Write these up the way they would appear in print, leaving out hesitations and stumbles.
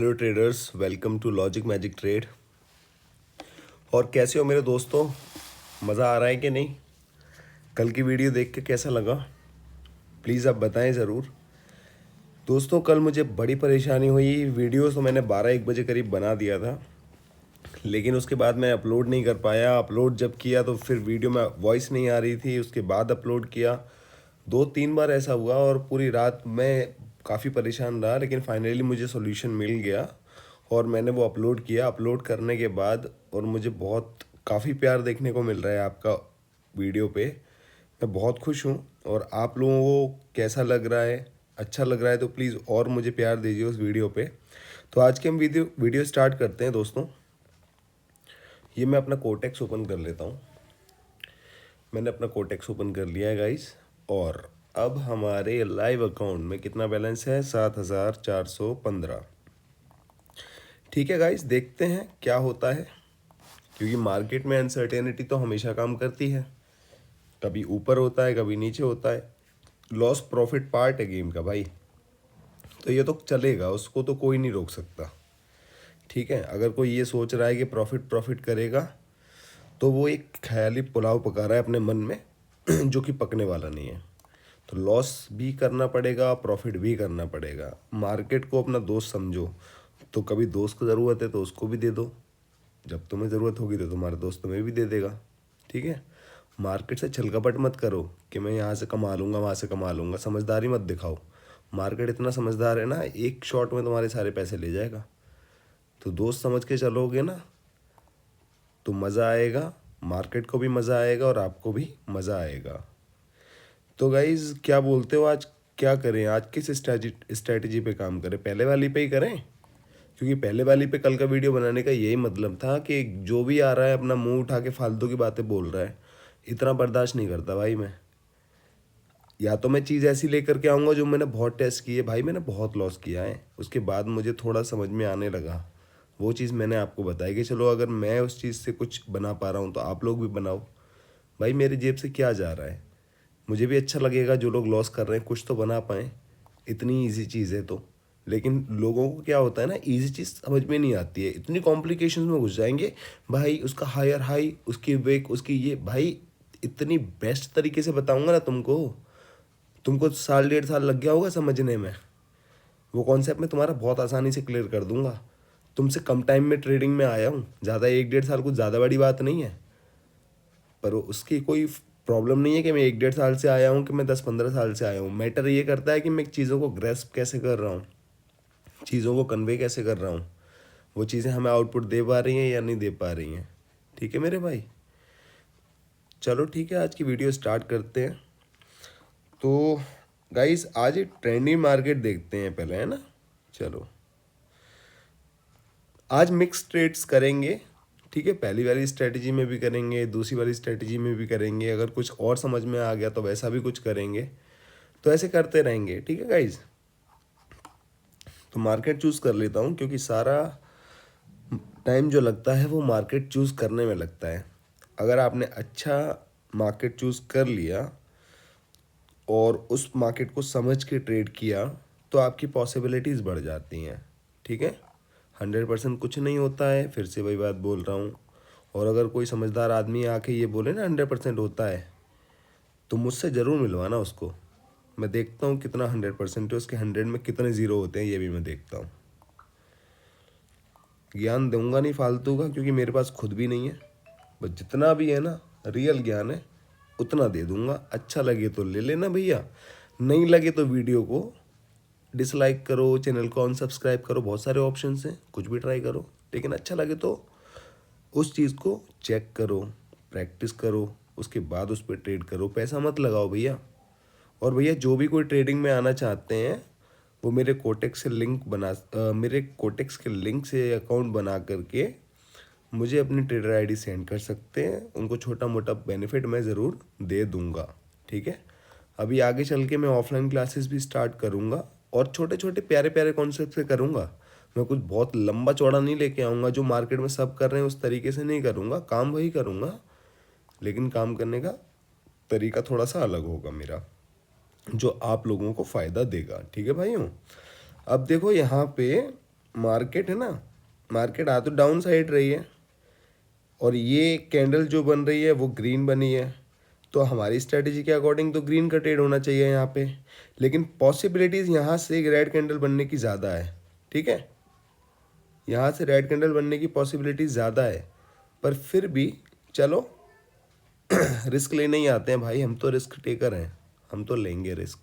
Hello traders, welcome to Logic Magic Trade. और कैसे हो मेरे दोस्तों? मज़ा आ रहा है कि नहीं? कल की वीडियो देख के कैसा लगा? प्लीज़ आप बताएं ज़रूर। दोस्तों, कल मुझे बड़ी परेशानी हुई। वीडियो तो मैंने 12-1 बजे करीब बना दिया था, लेकिन उसके बाद मैं अपलोड नहीं कर पाया। अपलोड जब किया तो फिर वीडियो में वॉइस नहीं आ रही थी। उसके बाद अपलोड किया, 2-3 बार ऐसा हुआ और पूरी रात मैं काफ़ी परेशान रहा, लेकिन फाइनली मुझे सॉल्यूशन मिल गया और मैंने वो अपलोड किया। अपलोड करने के बाद और मुझे बहुत काफ़ी प्यार देखने को मिल रहा है आपका वीडियो पे। मैं बहुत खुश हूँ। और आप लोगों को कैसा लग रहा है? अच्छा लग रहा है तो प्लीज़ और मुझे प्यार दीजिए उस वीडियो पे। तो आज के हम वीडियो स्टार्ट करते हैं दोस्तों। ये मैं अपना कोटेक्स ओपन कर लेता हूँ। मैंने अपना कोटेक्स ओपन कर लिया है गाइस। और अब हमारे लाइव अकाउंट में कितना बैलेंस है? 7,415। ठीक है गाइस, देखते हैं क्या होता है, क्योंकि मार्केट में अनसर्टेनिटी तो हमेशा काम करती है। कभी ऊपर होता है, कभी नीचे होता है। लॉस प्रॉफिट पार्ट है गेम का भाई, तो ये तो चलेगा, उसको तो कोई नहीं रोक सकता। ठीक है, अगर कोई ये सोच रहा है कि प्रॉफिट प्रॉफिट करेगा तो वो एक ख्याली पुलाव पका रहा है अपने मन में जो कि पकने वाला नहीं है। तो लॉस भी करना पड़ेगा, प्रॉफिट भी करना पड़ेगा। मार्केट को अपना दोस्त समझो। तो कभी दोस्त को ज़रूरत है तो उसको भी दे दो, जब तुम्हें ज़रूरत होगी तो तुम्हारा दोस्त तुम्हें भी दे देगा। ठीक है, मार्केट से छलकपट मत करो कि मैं यहाँ से कमा लूँगा, वहाँ से कमा लूँगा। समझदारी मत दिखाओ। मार्केट इतना समझदार है ना, एक शॉट में तुम्हारे सारे पैसे ले जाएगा। तो दोस्त समझ के चलोगे ना तो मज़ा आएगा, मार्केट को भी मज़ा आएगा और आपको भी मज़ा आएगा। तो गाइज़, क्या बोलते हो, आज क्या करें? आज किस स्ट्रैटेजी पे काम करें? पहले वाली पे ही करें, क्योंकि पहले वाली पे कल का वीडियो बनाने का यही मतलब था कि जो भी आ रहा है अपना मुंह उठा के फालतू की बातें बोल रहा है। इतना बर्दाश्त नहीं करता भाई मैं। या तो मैं चीज़ ऐसी लेकर के आऊँगा जो मैंने बहुत टेस्ट की है। भाई मैंने बहुत लॉस किया है, उसके बाद मुझे थोड़ा समझ में आने लगा। वो चीज़ मैंने आपको बताई कि चलो अगर मैं उस चीज़ से कुछ बना पा रहा हूँ तो आप लोग भी बनाओ। भाई मेरी जेब से क्या जा रहा है? मुझे भी अच्छा लगेगा जो लोग लॉस कर रहे हैं कुछ तो बना पाएँ। इतनी ईजी चीज़ है तो। लेकिन लोगों को क्या होता है ना, ईजी चीज़ समझ में नहीं आती है, इतनी कॉम्प्लिकेशंस में घुस जाएंगे। भाई उसका हायर हाई, उसकी वेक, उसकी ये, भाई इतनी बेस्ट तरीके से बताऊंगा ना तुमको। तुमको 1.5 साल लग गया होगा समझने में। वो कॉन्सेप्ट मैं तुम्हारा बहुत आसानी से क्लियर कर दूंगा। तुमसे कम टाइम में ट्रेडिंग में आया हूँ। ज़्यादा 1-1.5 साल कुछ ज़्यादा बड़ी बात नहीं है, पर उसकी कोई प्रॉब्लम नहीं है कि मैं 1-1.5 साल से आया हूँ कि मैं 10-15 साल से आया हूँ। मैटर ये करता है कि मैं चीज़ों को ग्रेस्प कैसे कर रहा हूँ, चीज़ों को कन्वे कैसे कर रहा हूँ। वो चीज़ें हमें आउटपुट दे पा रही हैं या नहीं दे पा रही हैं। ठीक है मेरे भाई, चलो ठीक है, आज की वीडियो स्टार्ट करते हैं। तो गाइस, आज एक ट्रेंडिंग मार्केट देखते हैं पहले, है ना? चलो, आज मिक्स ट्रेड्स करेंगे। ठीक है, पहली वाली स्ट्रेटजी में भी करेंगे, दूसरी वाली स्ट्रेटजी में भी करेंगे। अगर कुछ और समझ में आ गया तो वैसा भी कुछ करेंगे। तो ऐसे करते रहेंगे। ठीक है गाइज, तो मार्केट चूज़ कर लेता हूँ, क्योंकि सारा टाइम जो लगता है वो मार्केट चूज़ करने में लगता है। अगर आपने अच्छा मार्केट चूज़ कर लिया और उस मार्केट को समझ के ट्रेड किया तो आपकी पॉसिबिलिटीज़ बढ़ जाती हैं। ठीक है, 100% कुछ नहीं होता है, फिर से वही बात बोल रहा हूँ। और अगर कोई समझदार आदमी आके ये बोले ना 100% होता है, तो मुझसे ज़रूर मिलवाना उसको। मैं देखता हूँ कितना 100% है, उसके 100 में कितने ज़ीरो होते हैं ये भी मैं देखता हूँ। ज्ञान दूंगा नहीं फालतू का, क्योंकि मेरे पास खुद भी नहीं है। बस जितना भी है ना रियल ज्ञान है उतना दे दूंगा। अच्छा लगे तो ले लेना भैया, नहीं लगे तो वीडियो को डिसलाइक करो, चैनल को अनसब्सक्राइब करो। बहुत सारे ऑप्शंस हैं, कुछ भी ट्राई करो। लेकिन अच्छा लगे तो उस चीज़ को चेक करो, प्रैक्टिस करो, उसके बाद उस पर ट्रेड करो। पैसा मत लगाओ भैया। और भैया जो भी कोई ट्रेडिंग में आना चाहते हैं वो मेरे कोटेक्स से मेरे कोटेक्स के लिंक से अकाउंट बना करके मुझे अपनी ट्रेडर आईडी सेंड कर सकते हैं। उनको छोटा मोटा बेनिफिट मैं ज़रूर दे दूंगा। ठीक है, अभी आगे चल के मैं ऑफलाइन क्लासेस भी स्टार्ट करूंगा और छोटे छोटे प्यारे प्यारे कॉन्सेप्ट से करूंगा। मैं कुछ बहुत लंबा चौड़ा नहीं लेके आऊँगा, जो मार्केट में सब कर रहे हैं उस तरीके से नहीं करूँगा। काम वही करूँगा, लेकिन काम करने का तरीका थोड़ा सा अलग होगा मेरा, जो आप लोगों को फ़ायदा देगा। ठीक है भाइयों, अब देखो यहाँ पे मार्केट है ना, मार्केट आ तो डाउन साइड रही है और ये कैंडल जो बन रही है वो ग्रीन बनी है, तो हमारी स्ट्रेटेजी के अकॉर्डिंग तो ग्रीन का ट्रेड होना चाहिए यहाँ पे। लेकिन पॉसिबिलिटीज़ यहाँ से रेड कैंडल बनने की ज़्यादा है, ठीक है, यहाँ से रेड कैंडल बनने की पॉसिबिलिटी ज़्यादा है। पर फिर भी चलो रिस्क लेने ही आते हैं भाई, हम तो रिस्क टेकर हैं, हम तो लेंगे रिस्क,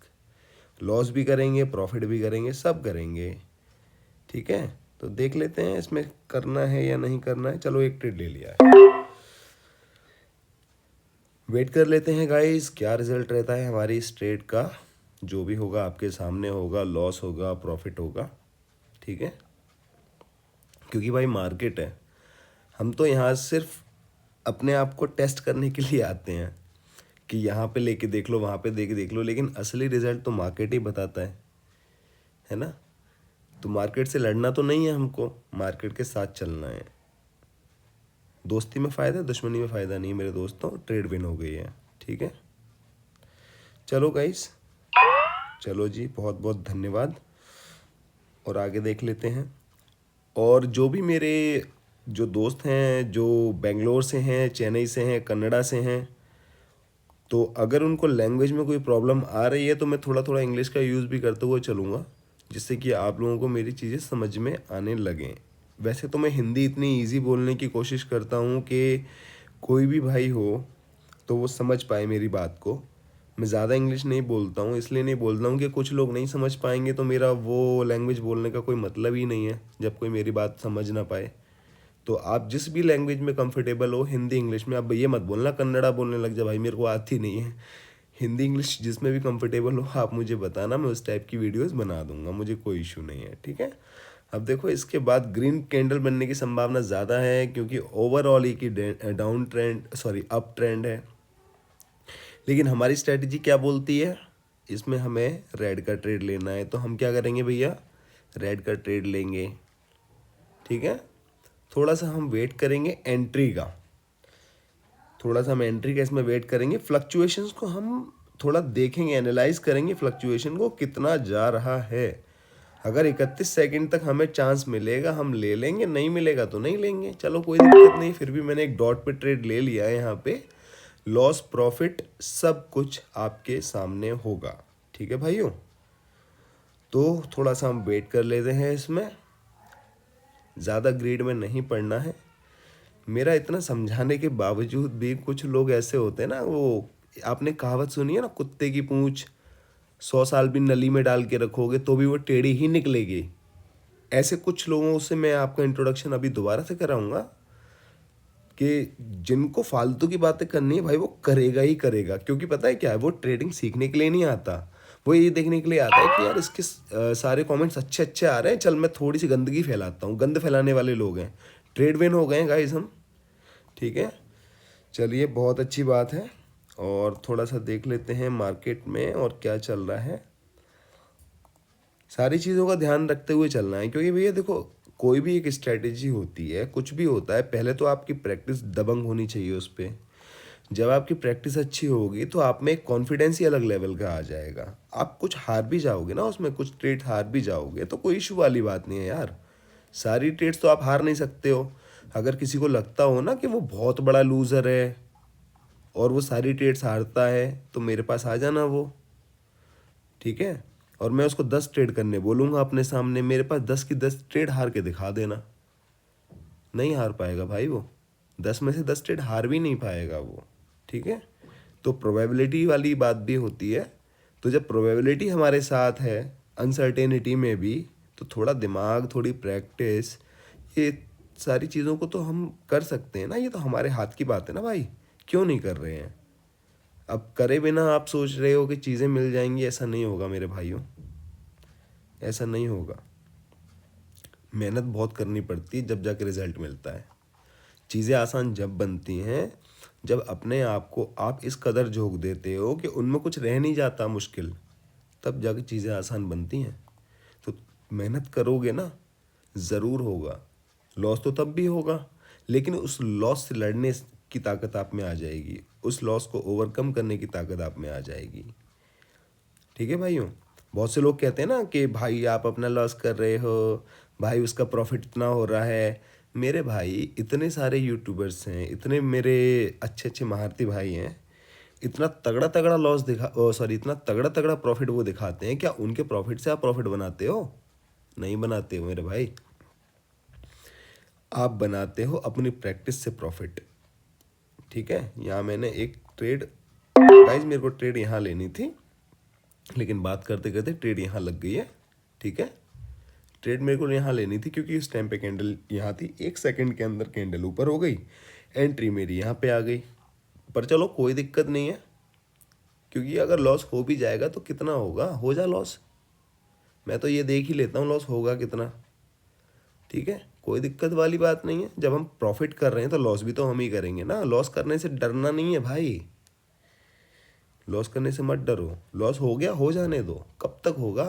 लॉस भी करेंगे प्रॉफिट भी करेंगे, सब करेंगे, ठीक है। तो देख लेते हैं इसमें करना है या नहीं करना है। चलो एक ट्रेड ले लिया है, वेट कर लेते हैं गाइस क्या रिजल्ट रहता है हमारी इस ट्रेड का। जो भी होगा आपके सामने होगा, लॉस होगा प्रॉफिट होगा, ठीक है, क्योंकि भाई मार्केट है, हम तो यहाँ सिर्फ अपने आप को टेस्ट करने के लिए आते हैं कि यहाँ पे लेके देख लो, वहाँ पे देख देख लो, लेकिन असली रिजल्ट तो मार्केट ही बताता है ना। तो मार्केट से लड़ना तो नहीं है हमको, मार्केट के साथ चलना है। दोस्ती में फ़ायदा, दुश्मनी में फ़ायदा नहीं मेरे दोस्तों, ट्रेड विन हो गई है, ठीक है। चलो गाइस, चलो जी, बहुत बहुत धन्यवाद, और आगे देख लेते हैं। और जो भी मेरे जो दोस्त हैं जो बेंगलोर से हैं, चेन्नई से हैं, कनाडा से हैं, तो अगर उनको लैंग्वेज में कोई प्रॉब्लम आ रही है तो मैं थोड़ा थोड़ा इंग्लिश का यूज़ भी करते हुए चलूँगा, जिससे कि आप लोगों को मेरी चीज़ें समझ में आने लगें। वैसे तो मैं हिंदी इतनी इजी बोलने की कोशिश करता हूँ कि कोई भी भाई हो तो वो समझ पाए मेरी बात को। मैं ज़्यादा इंग्लिश नहीं बोलता हूँ, इसलिए नहीं बोलता हूँ कि कुछ लोग नहीं समझ पाएंगे तो मेरा वो लैंग्वेज बोलने का कोई मतलब ही नहीं है, जब कोई मेरी बात समझ ना पाए। तो आप जिस भी लैंग्वेज में कंफर्टेबल हो, हिंदी इंग्लिश में, अब ये मत बोलना कन्नड़ा बोलने लग जा भाई, मेरे को आती नहीं है। हिंदी इंग्लिश जिसमें भी कंफर्टेबल हो आप मुझे बताना, मैं उस टाइप की वीडियोस बना दूंगा, मुझे कोई इशू नहीं है, ठीक है। अब देखो इसके बाद ग्रीन कैंडल बनने की संभावना ज़्यादा है, क्योंकि ओवरऑल ही की down trend, sorry up trend है। लेकिन हमारी स्ट्रेटजी क्या बोलती है, इसमें हमें रेड का ट्रेड लेना है, तो हम क्या करेंगे भैया, रेड का ट्रेड लेंगे, ठीक है। थोड़ा सा हम वेट करेंगे एंट्री का, थोड़ा सा हम एंट्री का इसमें वेट करेंगे। फ्लक्चुएशंस को हम थोड़ा देखेंगे, एनालाइज करेंगे फ्लक्चुएशन को कितना जा रहा है। अगर 31 सेकंड तक हमें चांस मिलेगा हम ले लेंगे, नहीं मिलेगा तो नहीं लेंगे, चलो कोई दिक्कत नहीं। फिर भी मैंने एक डॉट पे ट्रेड ले लिया है, यहाँ पे लॉस प्रॉफिट सब कुछ आपके सामने होगा, ठीक है भाइयों। तो थोड़ा सा हम वेट कर लेते हैं, इसमें ज़्यादा ग्रीड में नहीं पड़ना है। मेरा इतना समझाने के बावजूद भी कुछ लोग ऐसे होते हैं ना, वो आपने कहावत सुनी है ना, कुत्ते की पूंछ 100 साल भी नली में डाल के रखोगे तो भी वो टेढ़ी ही निकलेगी। ऐसे कुछ लोगों से मैं आपका इंट्रोडक्शन अभी दोबारा से कराऊंगा कि जिनको फालतू की बातें करनी है भाई वो करेगा ही करेगा, क्योंकि पता है क्या है, वो ट्रेडिंग सीखने के लिए नहीं आता, वो ये देखने के लिए आता है कि यार इसके सारे कमेंट्स अच्छे अच्छे आ रहे हैं, चल मैं थोड़ी सी गंदगी फैलाता हूँ। गंद फैलाने वाले लोग हैं, ट्रेड विन हो गए हैं गाइस हम, ठीक है। चलिए बहुत अच्छी बात है, और थोड़ा सा देख लेते हैं मार्केट में और क्या चल रहा है। सारी चीज़ों का ध्यान रखते हुए चलना है, क्योंकि भैया देखो कोई भी एक स्ट्रैटेजी होती है, कुछ भी होता है, पहले तो आपकी प्रैक्टिस दबंग होनी चाहिए उस पर। जब आपकी प्रैक्टिस अच्छी होगी तो आप में एक कॉन्फिडेंस ही अलग लेवल का आ जाएगा। आप कुछ हार भी जाओगे ना उसमें, कुछ ट्रेड हार भी जाओगे तो कोई इशू वाली बात नहीं है यार, सारी ट्रेड्स तो आप हार नहीं सकते हो। अगर किसी को लगता हो ना कि वो बहुत बड़ा लूज़र है और वो सारी ट्रेड्स हारता है तो मेरे पास आ जाना वो, ठीक है, और मैं उसको 10 ट्रेड करने बोलूँगा अपने सामने, मेरे पास 10 की 10 ट्रेड हार के दिखा देना। नहीं हार पाएगा भाई वो, 10 में से 10 ट्रेड हार भी नहीं पाएगा वो, ठीक है। तो प्रोबेबिलिटी वाली बात भी होती है, तो जब प्रोबेबिलिटी हमारे साथ है अनसर्टेनिटी में भी, तो थोड़ा दिमाग, थोड़ी प्रैक्टिस, ये सारी चीज़ों को तो हम कर सकते हैं ना, ये तो हमारे हाथ की बात है ना भाई, क्यों नहीं कर रहे हैं। अब करे बिना आप सोच रहे हो कि चीज़ें मिल जाएंगी, ऐसा नहीं होगा मेरे भाइयों, ऐसा नहीं होगा। मेहनत बहुत करनी पड़ती है जब जाके रिजल्ट मिलता है। चीज़ें आसान जब बनती हैं जब अपने आप को आप इस कदर झोंक देते हो कि उनमें कुछ रह नहीं जाता मुश्किल, तब जाके चीज़ें आसान बनती हैं। तो मेहनत करोगे ना, ज़रूर होगा। लॉस तो तब भी होगा, लेकिन उस लॉस से लड़ने की ताकत आप में आ जाएगी, उस लॉस को ओवरकम करने की ताकत आप में आ जाएगी, ठीक है भाइयों। बहुत से लोग कहते हैं ना कि भाई आप अपना लॉस कर रहे हो, भाई उसका प्रॉफिट इतना हो रहा है। मेरे भाई इतने सारे यूट्यूबर्स हैं, इतने मेरे अच्छे अच्छे महारती भाई हैं, इतना तगड़ा तगड़ा लॉस इतना तगड़ा तगड़ा प्रॉफिट वो दिखाते हैं। क्या उनके प्रॉफिट से आप प्रॉफिट बनाते हो? नहीं बनाते हो मेरे भाई। आप बनाते हो अपनी प्रैक्टिस से प्रॉफिट। ठीक है, यहाँ मैंने एक ट्रेड, गाइस मेरे को ट्रेड यहाँ लेनी थी, लेकिन बात करते करते ट्रेड यहाँ लग गई है। ठीक है, ट्रेड मेरे को यहाँ लेनी थी क्योंकि इस टाइम पे कैंडल यहाँ थी, 1 सेकंड के अंदर कैंडल ऊपर हो गई, एंट्री मेरी यहाँ पे आ गई। पर चलो कोई दिक्कत नहीं है, क्योंकि अगर लॉस हो भी जाएगा तो कितना होगा, हो जा लॉस, मैं तो ये देख ही लेता हूँ लॉस होगा कितना। ठीक है, कोई दिक्कत वाली बात नहीं है। जब हम प्रॉफिट कर रहे हैं तो लॉस भी तो हम ही करेंगे ना। लॉस करने से डरना नहीं है भाई, लॉस करने से मत डरो। लॉस हो गया, हो जाने दो, कब तक होगा,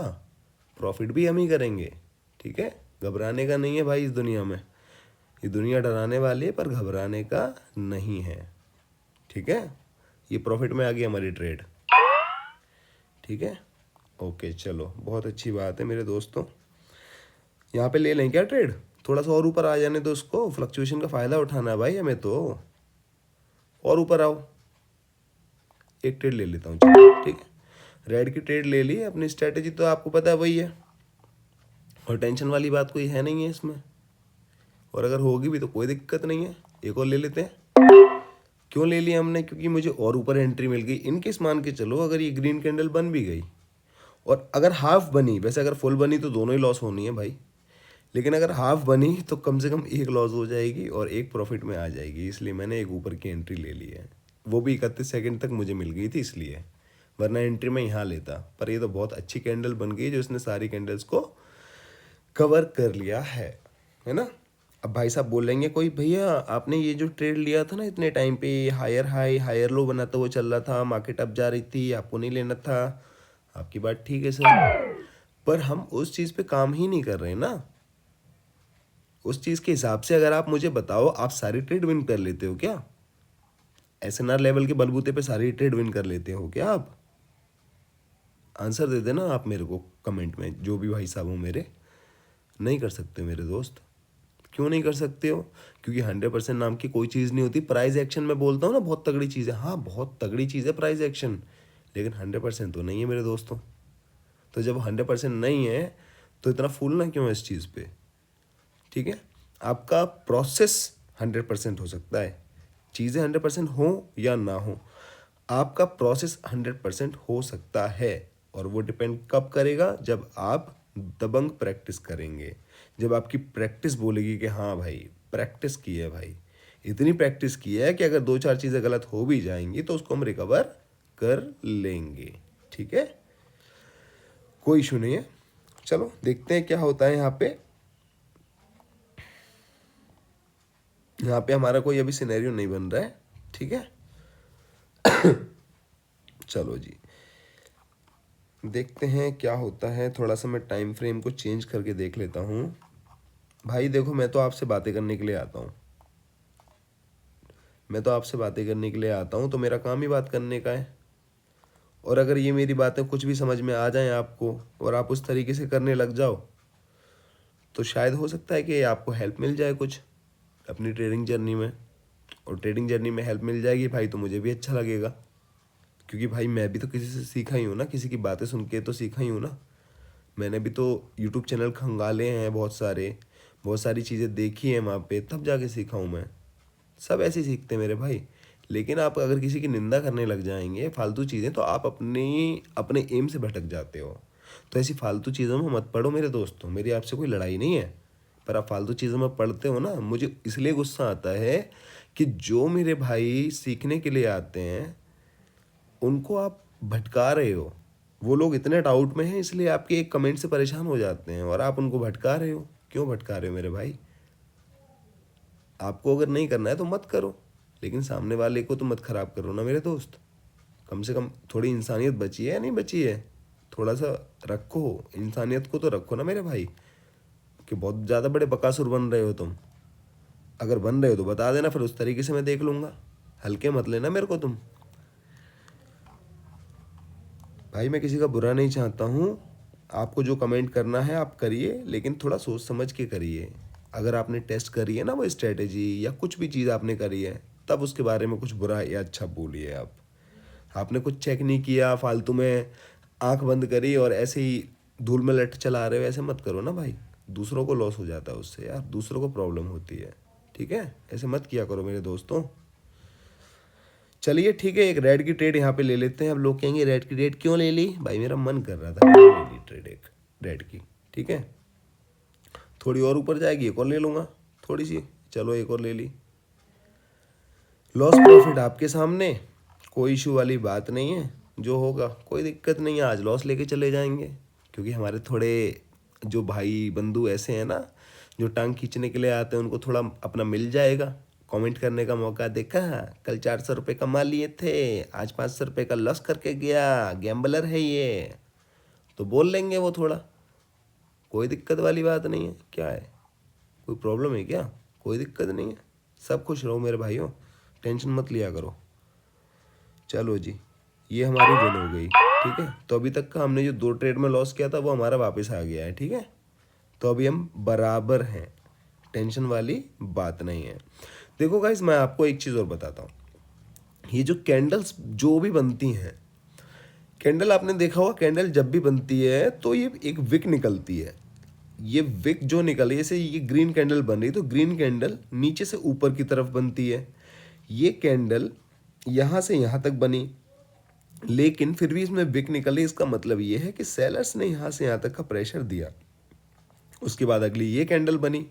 प्रॉफिट भी हम ही करेंगे। ठीक है, घबराने का नहीं है भाई इस दुनिया में। ये दुनिया डराने वाली है पर घबराने का नहीं है। ठीक है, ये प्रॉफिट में आ गई हमारी ट्रेड। ठीक है, ओके चलो, बहुत अच्छी बात है मेरे दोस्तों। यहाँ पे ले लें क्या ट्रेड, थोड़ा सा और ऊपर आ जाने दो उसको, फ्लक्चुएशन का फ़ायदा उठाना है भाई हमें तो। और ऊपर आओ, एक ट्रेड ले लेता हूँ चलो। ठीक है, रेड की ट्रेड ले ली, अपनी स्ट्रेटेजी तो आपको पता है वही है, और टेंशन वाली बात कोई है नहीं है इसमें। और अगर होगी भी तो कोई दिक्कत नहीं है, एक और ले लेते हैं। क्यों ले लिया हमने, क्योंकि मुझे और ऊपर एंट्री मिल गई। इनकेस मान के चलो अगर ये ग्रीन कैंडल बन भी गई, और अगर हाफ बनी, वैसे अगर फुल बनी तो दोनों ही लॉस होनी है भाई, लेकिन अगर हाफ बनी तो कम से कम एक लॉस हो जाएगी और एक प्रॉफिट में आ जाएगी। इसलिए मैंने एक ऊपर की एंट्री ले ली है, वो भी 31 सेकंड तक मुझे मिल गई थी इसलिए, वरना एंट्री मैं यहाँ लेता। पर ये तो बहुत अच्छी कैंडल बन गई जो इसने सारी कैंडल्स को कवर कर लिया है ना। अब भाई साहब बोलेंगे कोई, भैया आपने ये जो ट्रेड लिया था ना इतने टाइम पे, हायर हाई हायर लो बनाता हुआ चल रहा था, मार्केट अप जा रही थी, आपको नहीं लेना था। आपकी बात ठीक है सर, पर हम उस चीज़ पे काम ही नहीं कर रहे ना। उस चीज़ के हिसाब से अगर आप मुझे बताओ, आप सारी ट्रेड विन कर लेते हो क्या? एसएनआर लेवल के बलबूते पे सारी ट्रेड विन कर लेते हो क्या आप? आंसर दे देना आप मेरे को कमेंट में, जो भी भाई साहब हो मेरे। नहीं कर सकते मेरे दोस्त। क्यों नहीं कर सकते हो? क्योंकि 100% नाम की कोई चीज़ नहीं होती। प्राइस एक्शन मैं बोलता हूँ ना बहुत तगड़ी चीज़ है, हाँ बहुत तगड़ी चीज़ है प्राइस एक्शन, लेकिन 100% तो नहीं है मेरे दोस्तों। तो जब 100% नहीं है तो इतना फूलना क्यों है इस चीज़ पे? ठीक है, आपका प्रोसेस 100% हो सकता है, चीज़ें 100% हो या ना हो, आपका प्रोसेस 100% हो सकता है। और वो डिपेंड कब करेगा, जब आप दबंग प्रैक्टिस करेंगे, जब आपकी प्रैक्टिस बोलेगी कि हाँ भाई प्रैक्टिस की है भाई, इतनी प्रैक्टिस की है कि अगर 2-4 चीज़ें गलत हो भी जाएंगी तो उसको हम रिकवर कर लेंगे। ठीक है, कोई इशू नहीं है। चलो देखते हैं क्या होता है यहाँ पे। यहाँ पे हमारा कोई अभी सिनेरियो नहीं बन रहा है। ठीक है, चलो जी देखते हैं क्या होता है। थोड़ा सा मैं टाइम फ्रेम को चेंज करके देख लेता हूँ। भाई देखो, मैं तो आपसे बातें करने के लिए आता हूँ, मैं तो आपसे बातें करने के लिए आता हूँ, तो मेरा काम ही बात करने का है। और अगर ये मेरी बातें कुछ भी समझ में आ जाएं आपको और आप उस तरीके से करने लग जाओ, तो शायद हो सकता है कि आपको हेल्प मिल जाए कुछ अपनी ट्रेडिंग जर्नी में। और ट्रेडिंग जर्नी में हेल्प मिल जाएगी भाई तो मुझे भी अच्छा लगेगा, क्योंकि भाई मैं भी तो किसी से सीखा ही हूँ ना, किसी की बातें सुन के तो सीखा ही हूँ ना। मैंने भी तो यूट्यूब चैनल खंगाले हैं बहुत सारे, बहुत सारी चीज़ें देखी हैं वहाँ पे, तब जाके सीखा हूँ मैं। सब ऐसे ही सीखते हैं मेरे भाई। लेकिन आप अगर किसी की निंदा करने लग जाएंगे फालतू चीज़ें, तो आप अपने अपने एम से भटक जाते हो। तो ऐसी फालतू चीज़ों में मत पढ़ो मेरे दोस्तों, मेरी आपसे कोई लड़ाई नहीं है, पर आप फालतू चीज़ों में पढ़ते हो ना, मुझे इसलिए गुस्सा आता है कि जो मेरे भाई सीखने के लिए आते हैं उनको आप भटका रहे हो। वो लोग इतने डाउट में हैं इसलिए आपके एक कमेंट से परेशान हो जाते हैं और आप उनको भटका रहे हो। क्यों भटका रहे हो मेरे भाई? आपको अगर नहीं करना है तो मत करो, लेकिन सामने वाले को तो मत खराब करो ना मेरे दोस्त। कम से कम थोड़ी इंसानियत बची है या नहीं बची है? थोड़ा सा रखो, इंसानियत को तो रखो ना मेरे भाई। कि बहुत ज़्यादा बड़े बकासुर बन रहे हो तुम। अगर बन रहे हो तो बता देना, फिर उस तरीके से मैं देख लूँगा। हल्के मत लेना मेरे को तुम। भाई मैं किसी का बुरा नहीं चाहता हूँ, आपको जो कमेंट करना है आप करिए, लेकिन थोड़ा सोच समझ के करिए। अगर आपने टेस्ट करी है ना वो स्ट्रेटेजी या कुछ भी चीज़ आपने करी है, तब उसके बारे में कुछ बुरा या अच्छा बोलिए आप। आपने कुछ चेक नहीं किया, फालतू में आंख बंद करी और ऐसे ही धूल में लट चला रहे हो, ऐसे मत करो ना भाई। दूसरों को लॉस हो जाता है उससे यार, दूसरों को प्रॉब्लम होती है। ठीक है, ऐसे मत किया करो मेरे दोस्तों। चलिए ठीक है, एक रेड की ट्रेड यहाँ पे ले लेते हैं। अब लोग कहेंगे रेड की ट्रेड क्यों ले ली? भाई मेरा मन कर रहा था, मैंने ले ली ट्रेड एक रेड की। ठीक है, थोड़ी और ऊपर जाएगी एक और ले लूँगा, थोड़ी सी। चलो एक और ले ली। लॉस प्रॉफिट आपके सामने, कोई इशू वाली बात नहीं है। जो होगा कोई दिक्कत नहीं है, आज लॉस लेके चले जाएंगे। क्योंकि हमारे थोड़े जो भाई बंधु ऐसे हैं ना, जो टांग खींचने के लिए आते हैं, उनको थोड़ा अपना मिल जाएगा कमेंट करने का मौका। देखा, कल 400 रुपये कमा लिए थे, आज 500 रुपये का लॉस करके गया, गैम्बलर है ये, तो बोल लेंगे वो थोड़ा। कोई दिक्कत वाली बात नहीं है। क्या है, कोई प्रॉब्लम है क्या? कोई दिक्कत नहीं है, सब खुश रहो मेरे भाइयों, टेंशन मत लिया करो। चलो जी, ये हमारी विन हो गई। ठीक है, तो अभी तक का हमने जो 2 ट्रेड में लॉस किया था वो हमारा वापस आ गया है। ठीक है, तो अभी हम बराबर हैं, टेंशन वाली बात नहीं है। देखो गाइस, मैं आपको एक चीज़ और बताता हूँ। ये जो कैंडल्स जो भी बनती हैं, कैंडल आपने देखा होगा, कैंडल जब भी बनती है तो ये एक विक निकलती है। ये विक जो निकली, जैसे ये ग्रीन कैंडल बन रही, तो ग्रीन कैंडल नीचे से ऊपर की तरफ बनती है। ये कैंडल यहाँ से यहाँ तक बनी, लेकिन फिर भी इसमें विक निकली। इसका मतलब ये है कि सेलर्स ने यहाँ से यहाँ तक का प्रेशर दिया। उसके बाद अगली ये कैंडल बनी।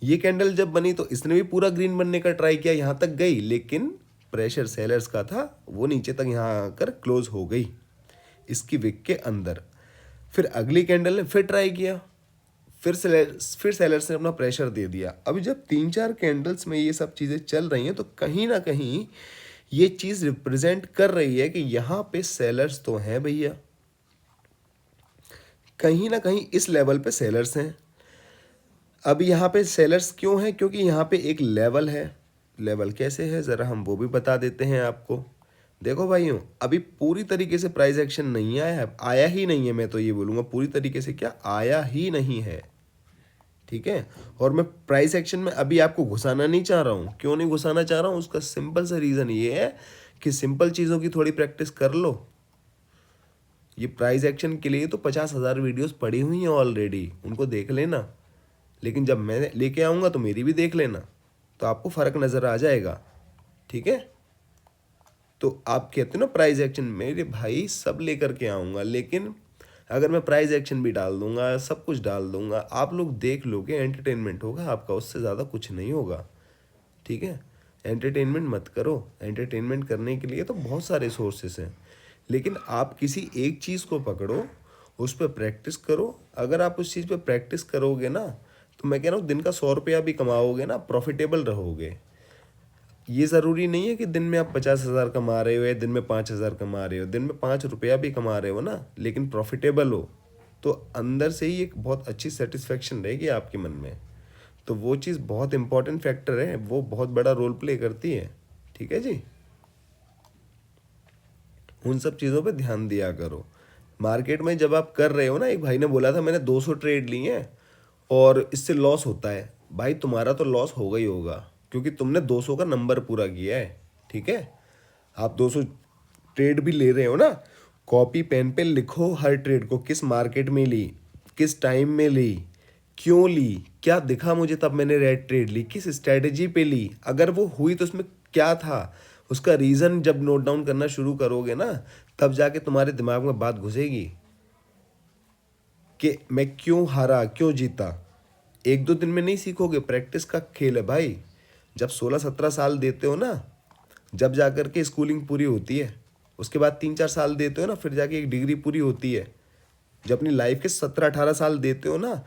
ये कैंडल जब बनी तो इसने भी पूरा ग्रीन बनने का ट्राई किया, यहाँ तक गई, लेकिन प्रेशर सेलर्स का था, वो नीचे तक यहाँ आकर क्लोज हो गई इसकी विक के अंदर। फिर अगली कैंडल ने फिर ट्राई किया, फिर सेलर्स ने अपना प्रेशर दे दिया। अभी जब 3-4 कैंडल्स में ये सब चीज़ें चल रही हैं, तो कहीं ना कहीं ये चीज़ रिप्रेजेंट कर रही है कि यहाँ पे सेलर्स तो हैं भैया, कहीं ना कहीं इस लेवल पे सेलर्स हैं। अब यहाँ पे सेलर्स क्यों हैं? क्योंकि यहाँ पे एक लेवल है। लेवल कैसे है ज़रा हम वो भी बता देते हैं आपको। देखो भाइयों, अभी पूरी तरीके से प्राइस एक्शन नहीं आया है, आया ही नहीं है। मैं तो ये बोलूँगा पूरी तरीके से क्या, आया ही नहीं है। ठीक है, और मैं प्राइस एक्शन में अभी आपको घुसाना नहीं चाह रहा हूँ। क्यों नहीं घुसाना चाह रहा हूँ? उसका सिंपल सा रीज़न ये है कि सिंपल चीज़ों की थोड़ी प्रैक्टिस कर लो। ये प्राइस एक्शन के लिए तो 50,000 वीडियोस पड़ी हुई हैं ऑलरेडी, उनको देख लेना। लेकिन जब मैं लेके आऊँगा तो मेरी भी देख लेना, तो आपको फ़र्क नज़र आ जाएगा। ठीक है, तो आप कहते हो ना प्राइस एक्शन, मेरे भाई सब लेकर के आऊँगा, लेकिन अगर मैं प्राइस एक्शन भी डाल दूंगा, सब कुछ डाल दूंगा, आप लोग देख लोगे, एंटरटेनमेंट होगा आपका, उससे ज़्यादा कुछ नहीं होगा। ठीक है, एंटरटेनमेंट मत करो। एंटरटेनमेंट करने के लिए तो बहुत सारे सोर्सेस हैं, लेकिन आप किसी एक चीज़ को पकड़ो, उस पर प्रैक्टिस करो। अगर आप उस चीज़ पर प्रैक्टिस करोगे ना, तो मैं कह रहा हूँ दिन का 100 रुपया भी कमाओगे ना, प्रॉफिटेबल रहोगे। ये ज़रूरी नहीं है कि दिन में आप 50,000 कमा रहे हो या दिन में 5,000 कमा रहे हो। दिन में 5 रुपया भी कमा रहे हो ना, लेकिन प्रॉफिटेबल हो, तो अंदर से ही एक बहुत अच्छी सेटिस्फेक्शन रहेगी आपके मन में। तो वो चीज़ बहुत इंपॉर्टेंट फैक्टर है, वो बहुत बड़ा रोल प्ले करती है। ठीक है जी, उन सब चीज़ों पे ध्यान दिया करो। मार्केट में जब आप कर रहे हो ना, एक भाई ने बोला था मैंने 200 ट्रेड ली हैं और इससे लॉस होता है। भाई तुम्हारा तो लॉस होगा ही होगा, क्योंकि तुमने 200 का नंबर पूरा किया है। ठीक है, आप 200 ट्रेड भी ले रहे हो ना, कॉपी पेन पे लिखो हर ट्रेड को, किस मार्केट में ली, किस टाइम में ली, क्यों ली, क्या दिखा मुझे तब मैंने रेड ट्रेड ली, किस स्ट्रेटजी पे ली, अगर वो हुई तो उसमें क्या था, उसका रीज़न जब नोट डाउन करना शुरू करोगे ना, तब जाके तुम्हारे दिमाग में बात घुसेगी कि मैं क्यों हारा, क्यों जीता। 1-2 दिन में नहीं सीखोगे, प्रैक्टिस का खेल है भाई। जब 16-17 साल देते हो ना, जब जाकर के स्कूलिंग पूरी होती है, उसके बाद 3-4 साल देते हो ना, फिर जाके एक डिग्री पूरी होती है। जब अपनी लाइफ के 17-18 साल देते हो ना,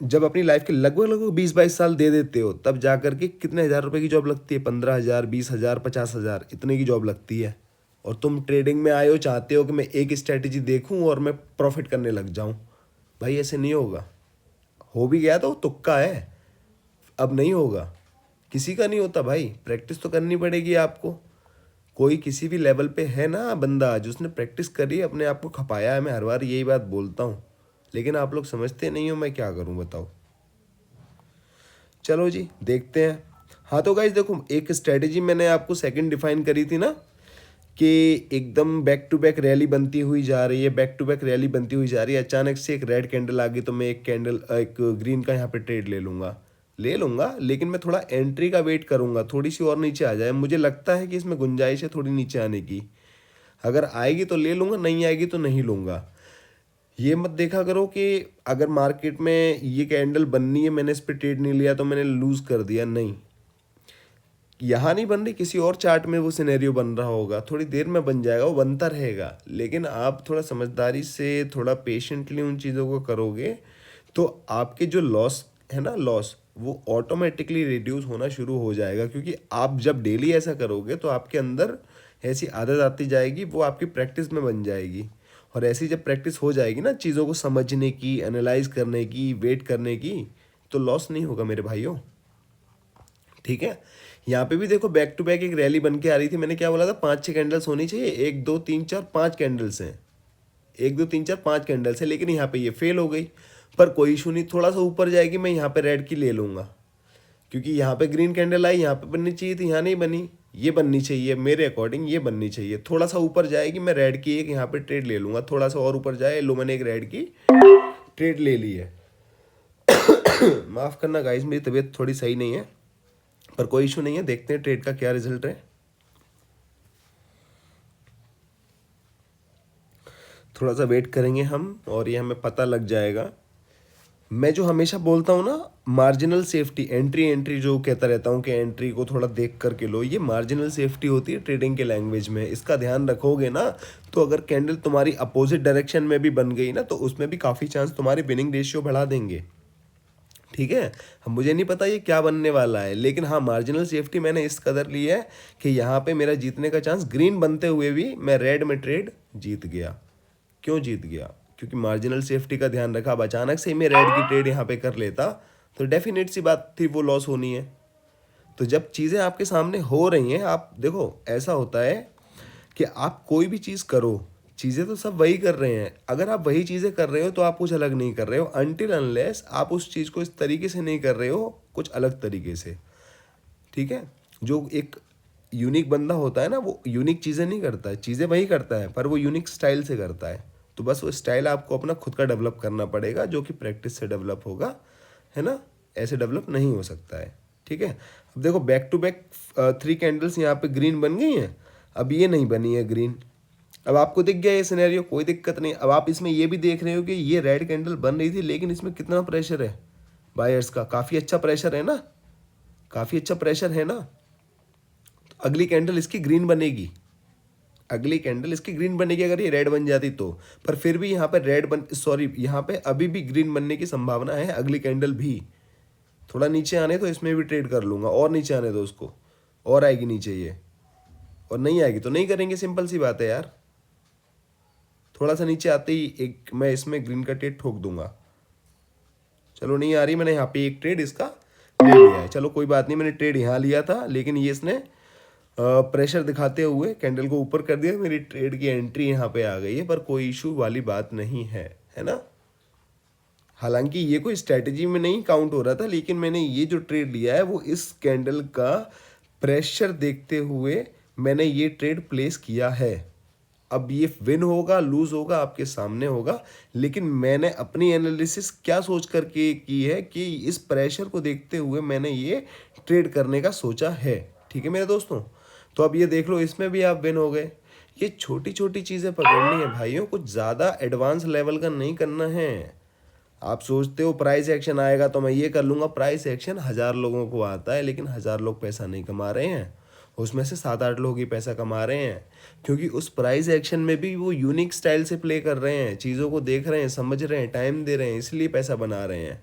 जब अपनी लाइफ के लगभग लगभग 20-22 साल दे देते हो, तब जाकर के कितने हज़ार रुपए की जॉब लगती है? 15,000, 20,000, 50,000, इतने की जॉब लगती है। और तुम ट्रेडिंग में आए हो, चाहते हो कि मैं एक स्ट्रैटेजी देखूं और मैं प्रॉफिट करने लग जाऊं। भाई ऐसे नहीं होगा। हो भी गया तो तुक्का है, अब नहीं होगा, किसी का नहीं होता भाई। प्रैक्टिस तो करनी पड़ेगी आपको। कोई किसी भी लेवल पे है ना बंदा जिसने प्रैक्टिस करी, अपने आप को खपाया है, मैं हर बार यही बात बोलता हूँ, लेकिन आप लोग समझते नहीं हो, मैं क्या करूँ बताओ। चलो जी देखते हैं। हाँ तो गाइज देखो, एक स्ट्रेटेजी मैंने आपको सेकंड डिफाइन करी थी ना, कि एकदम बैक टू बैक रैली बनती हुई जा रही है, बैक टू बैक रैली बनती हुई जा रही है, अचानक से एक रेड कैंडल आ गई तो मैं एक ग्रीन का यहाँ पे ट्रेड ले लूँगा, लेकिन मैं थोड़ा एंट्री का वेट करूँगा, थोड़ी सी और नीचे आ जाए, मुझे लगता है कि इसमें गुंजाइश है थोड़ी नीचे आने की। अगर आएगी तो ले लूँगा, नहीं आएगी तो नहीं लूँगा। ये मत देखा करो कि अगर मार्केट में ये कैंडल बननी है, मैंने इस पर ट्रेड नहीं लिया तो मैंने लूज़ कर दिया, नहीं। यहाँ नहीं बन रही, किसी और चार्ट में वो सिनेरियो बन रहा होगा, थोड़ी देर में बन जाएगा, वो बनता रहेगा, लेकिन आप थोड़ा समझदारी से, थोड़ा पेशेंटली उन चीज़ों को करोगे तो आपके जो लॉस है ना, लॉस वो ऑटोमेटिकली रिड्यूस होना शुरू हो जाएगा। क्योंकि आप जब डेली ऐसा करोगे तो आपके अंदर ऐसी आदत आती जाएगी, वो आपकी प्रैक्टिस में बन जाएगी। और ऐसी जब प्रैक्टिस हो जाएगी ना चीज़ों को समझने की, एनालाइज करने की, वेट करने की, तो लॉस नहीं होगा मेरे भाइयों। ठीक है, यहाँ पे भी देखो बैक टू बैक एक रैली बन के आ रही थी, मैंने क्या बोला था, 5-6 कैंडल्स होनी चाहिए, 1 2 3 4 5 कैंडल्स हैं, 1 2 3 4 5 कैंडल्स है, लेकिन यहाँ पे ये फेल हो गई। पर कोई इशू नहीं, थोड़ा सा ऊपर जाएगी, मैं यहाँ पे रेड की ले लूँगा, क्योंकि यहाँ पे ग्रीन कैंडल आई, यहाँ पे बननी चाहिए थी, यहाँ नहीं बनी, ये बननी चाहिए मेरे अकॉर्डिंग, ये बननी चाहिए। थोड़ा सा ऊपर जाएगी, मैं रेड की एक यहाँ पे ट्रेड ले लूँगा, थोड़ा सा और ऊपर जाए, लो मैंने एक रेड की ट्रेड ले ली है। माफ़ करना गाइस, मेरी तबीयत थोड़ी सही नहीं है, पर कोई इशू नहीं है, देखते हैं ट्रेड का क्या रिजल्ट है। थोड़ा सा वेट करेंगे हम और ये हमें पता लग जाएगा। मैं जो हमेशा बोलता हूँ ना, मार्जिनल सेफ्टी, एंट्री जो कहता रहता हूँ कि एंट्री को थोड़ा देख करके लो, ये मार्जिनल सेफ्टी होती है ट्रेडिंग के लैंग्वेज में। इसका ध्यान रखोगे ना तो अगर कैंडल तुम्हारी अपोजिट डायरेक्शन में भी बन गई ना तो उसमें भी काफ़ी चांस तुम्हारी विनिंग रेशियो बढ़ा देंगे। ठीक है, अब मुझे नहीं पता ये क्या बनने वाला है, लेकिन हाँ मार्जिनल सेफ्टी मैंने इस कदर ली है कि यहाँ पे मेरा जीतने का चांस, ग्रीन बनते हुए भी मैं रेड में ट्रेड जीत गया। क्यों जीत गया? क्योंकि मार्जिनल सेफ्टी का ध्यान रखा। अब अचानक से ही मैं रेड की ट्रेड यहाँ पे कर लेता तो डेफिनेट सी बात थी वो लॉस होनी है। तो जब चीज़ें आपके सामने हो रही हैं, आप देखो ऐसा होता है कि आप कोई भी चीज़ करो, चीज़ें तो सब वही कर रहे हैं, अगर आप वही चीज़ें कर रहे हो तो आप कुछ अलग नहीं कर रहे हो, अनटिल अनलेस आप उस चीज़ को इस तरीके से नहीं कर रहे हो, कुछ अलग तरीके से। ठीक है, जो एक यूनिक बंदा होता है ना, वो यूनिक चीज़ें नहीं करता है, चीज़ें वही करता है पर वो यूनिक स्टाइल से करता है। तो बस वो स्टाइल आपको अपना खुद का डेवलप करना पड़ेगा, जो कि प्रैक्टिस से डेवलप होगा, है ना, ऐसे डेवलप नहीं हो सकता है। ठीक है, अब देखो बैक टू बैक 3 कैंडल्स यहाँ पे ग्रीन बन गई हैं, अब ये नहीं बनी है ग्रीन। अब आपको दिख गया ये सिनेरियो, कोई दिक्कत नहीं। अब आप इसमें ये भी देख रहे हो कि ये रेड कैंडल बन रही थी, लेकिन इसमें कितना प्रेशर है बायर्स का, काफ़ी अच्छा प्रेशर है ना, काफ़ी अच्छा प्रेशर है ना। तो अगली कैंडल इसकी ग्रीन बनेगी, अगली कैंडल इसकी ग्रीन बनेगी अगर ये रेड बन जाती तो। पर फिर भी यहाँ पे यहाँ पे अभी भी ग्रीन बनने की संभावना है, अगली कैंडल भी। थोड़ा नीचे आने तो इसमें भी ट्रेड कर लूँगा, और नीचे आने दो उसको, और आएगी नीचे ये, और नहीं आएगी तो नहीं करेंगे, सिंपल सी बात है यार। थोड़ा सा नीचे आते ही एक मैं इसमें ग्रीन का ट्रेड ठोक दूंगा। चलो नहीं आ रही, मैंने यहाँ पे एक ट्रेड इसका ले लिया है, चलो कोई बात नहीं, मैंने ट्रेड यहाँ लिया था, लेकिन ये इसने प्रेशर दिखाते हुए कैंडल को ऊपर कर दिया, मेरी ट्रेड की एंट्री यहाँ पे आ गई है, पर कोई इशू वाली बात नहीं है ना। हालांकि ये कोई स्ट्रेटजी में नहीं काउंट हो रहा था, लेकिन मैंने ये जो ट्रेड लिया है वो इस कैंडल का प्रेशर देखते हुए मैंने ये ट्रेड प्लेस किया है। अब ये विन होगा लूज होगा आपके सामने होगा, लेकिन मैंने अपनी एनालिसिस क्या सोच करके की है कि इस प्रेशर को देखते हुए मैंने ये ट्रेड करने का सोचा है। ठीक है मेरे दोस्तों, तो अब ये देख लो, इसमें भी आप विन हो गए। ये छोटी छोटी चीज़ें पकड़नी है भाइयों, कुछ ज़्यादा एडवांस लेवल का नहीं करना है। आप सोचते हो प्राइस एक्शन आएगा तो मैं ये कर लूँगा, प्राइस एक्शन 1000 लोगों को आता है, लेकिन 1000 लोग पैसा नहीं कमा रहे हैं, उसमें से 7-8 लोग ही पैसा कमा रहे हैं, क्योंकि उस प्राइस एक्शन में भी वो यूनिक स्टाइल से प्ले कर रहे हैं, चीज़ों को देख रहे हैं, समझ रहे हैं, टाइम दे रहे हैं, इसलिए पैसा बना रहे हैं।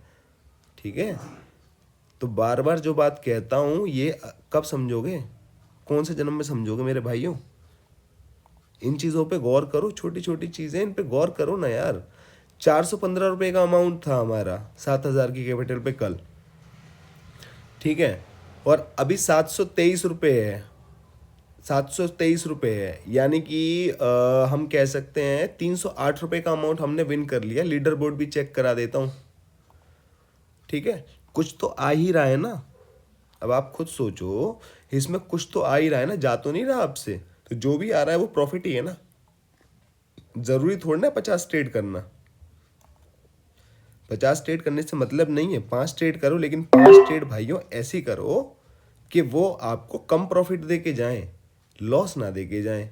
ठीक है, तो बार बार जो बात कहता हूँ ये कब समझोगे, कौन से जन्म में समझोगे मेरे भाइयों। इन चीज़ों पे गौर करो, छोटी छोटी चीज़ें, इन पे गौर करो ना यार। 415 रुपये का अमाउंट था हमारा 7000 की कैपिटल पे कल, ठीक है, और अभी 723 रुपये है, 723 रुपये है, यानी कि हम कह सकते हैं 308 रुपये का अमाउंट हमने विन कर लिया। लीडर बोर्ड भी चेक करा देता हूँ, ठीक है। कुछ तो आ ही रहा है ना, अब आप खुद सोचो, इसमें कुछ तो आ ही रहा है ना, जा तो नहीं रहा आपसे। तो जो भी आ रहा है वो प्रॉफिट ही है ना। ज़रूरी थोड़ी ना 50 ट्रेड करना। 50 ट्रेड करने से मतलब नहीं है, 5 ट्रेड करो, लेकिन 5 ट्रेड भाइयों ऐसी करो कि वो आपको कम प्रॉफिट दे के जाएं, लॉस ना दे के जाएं।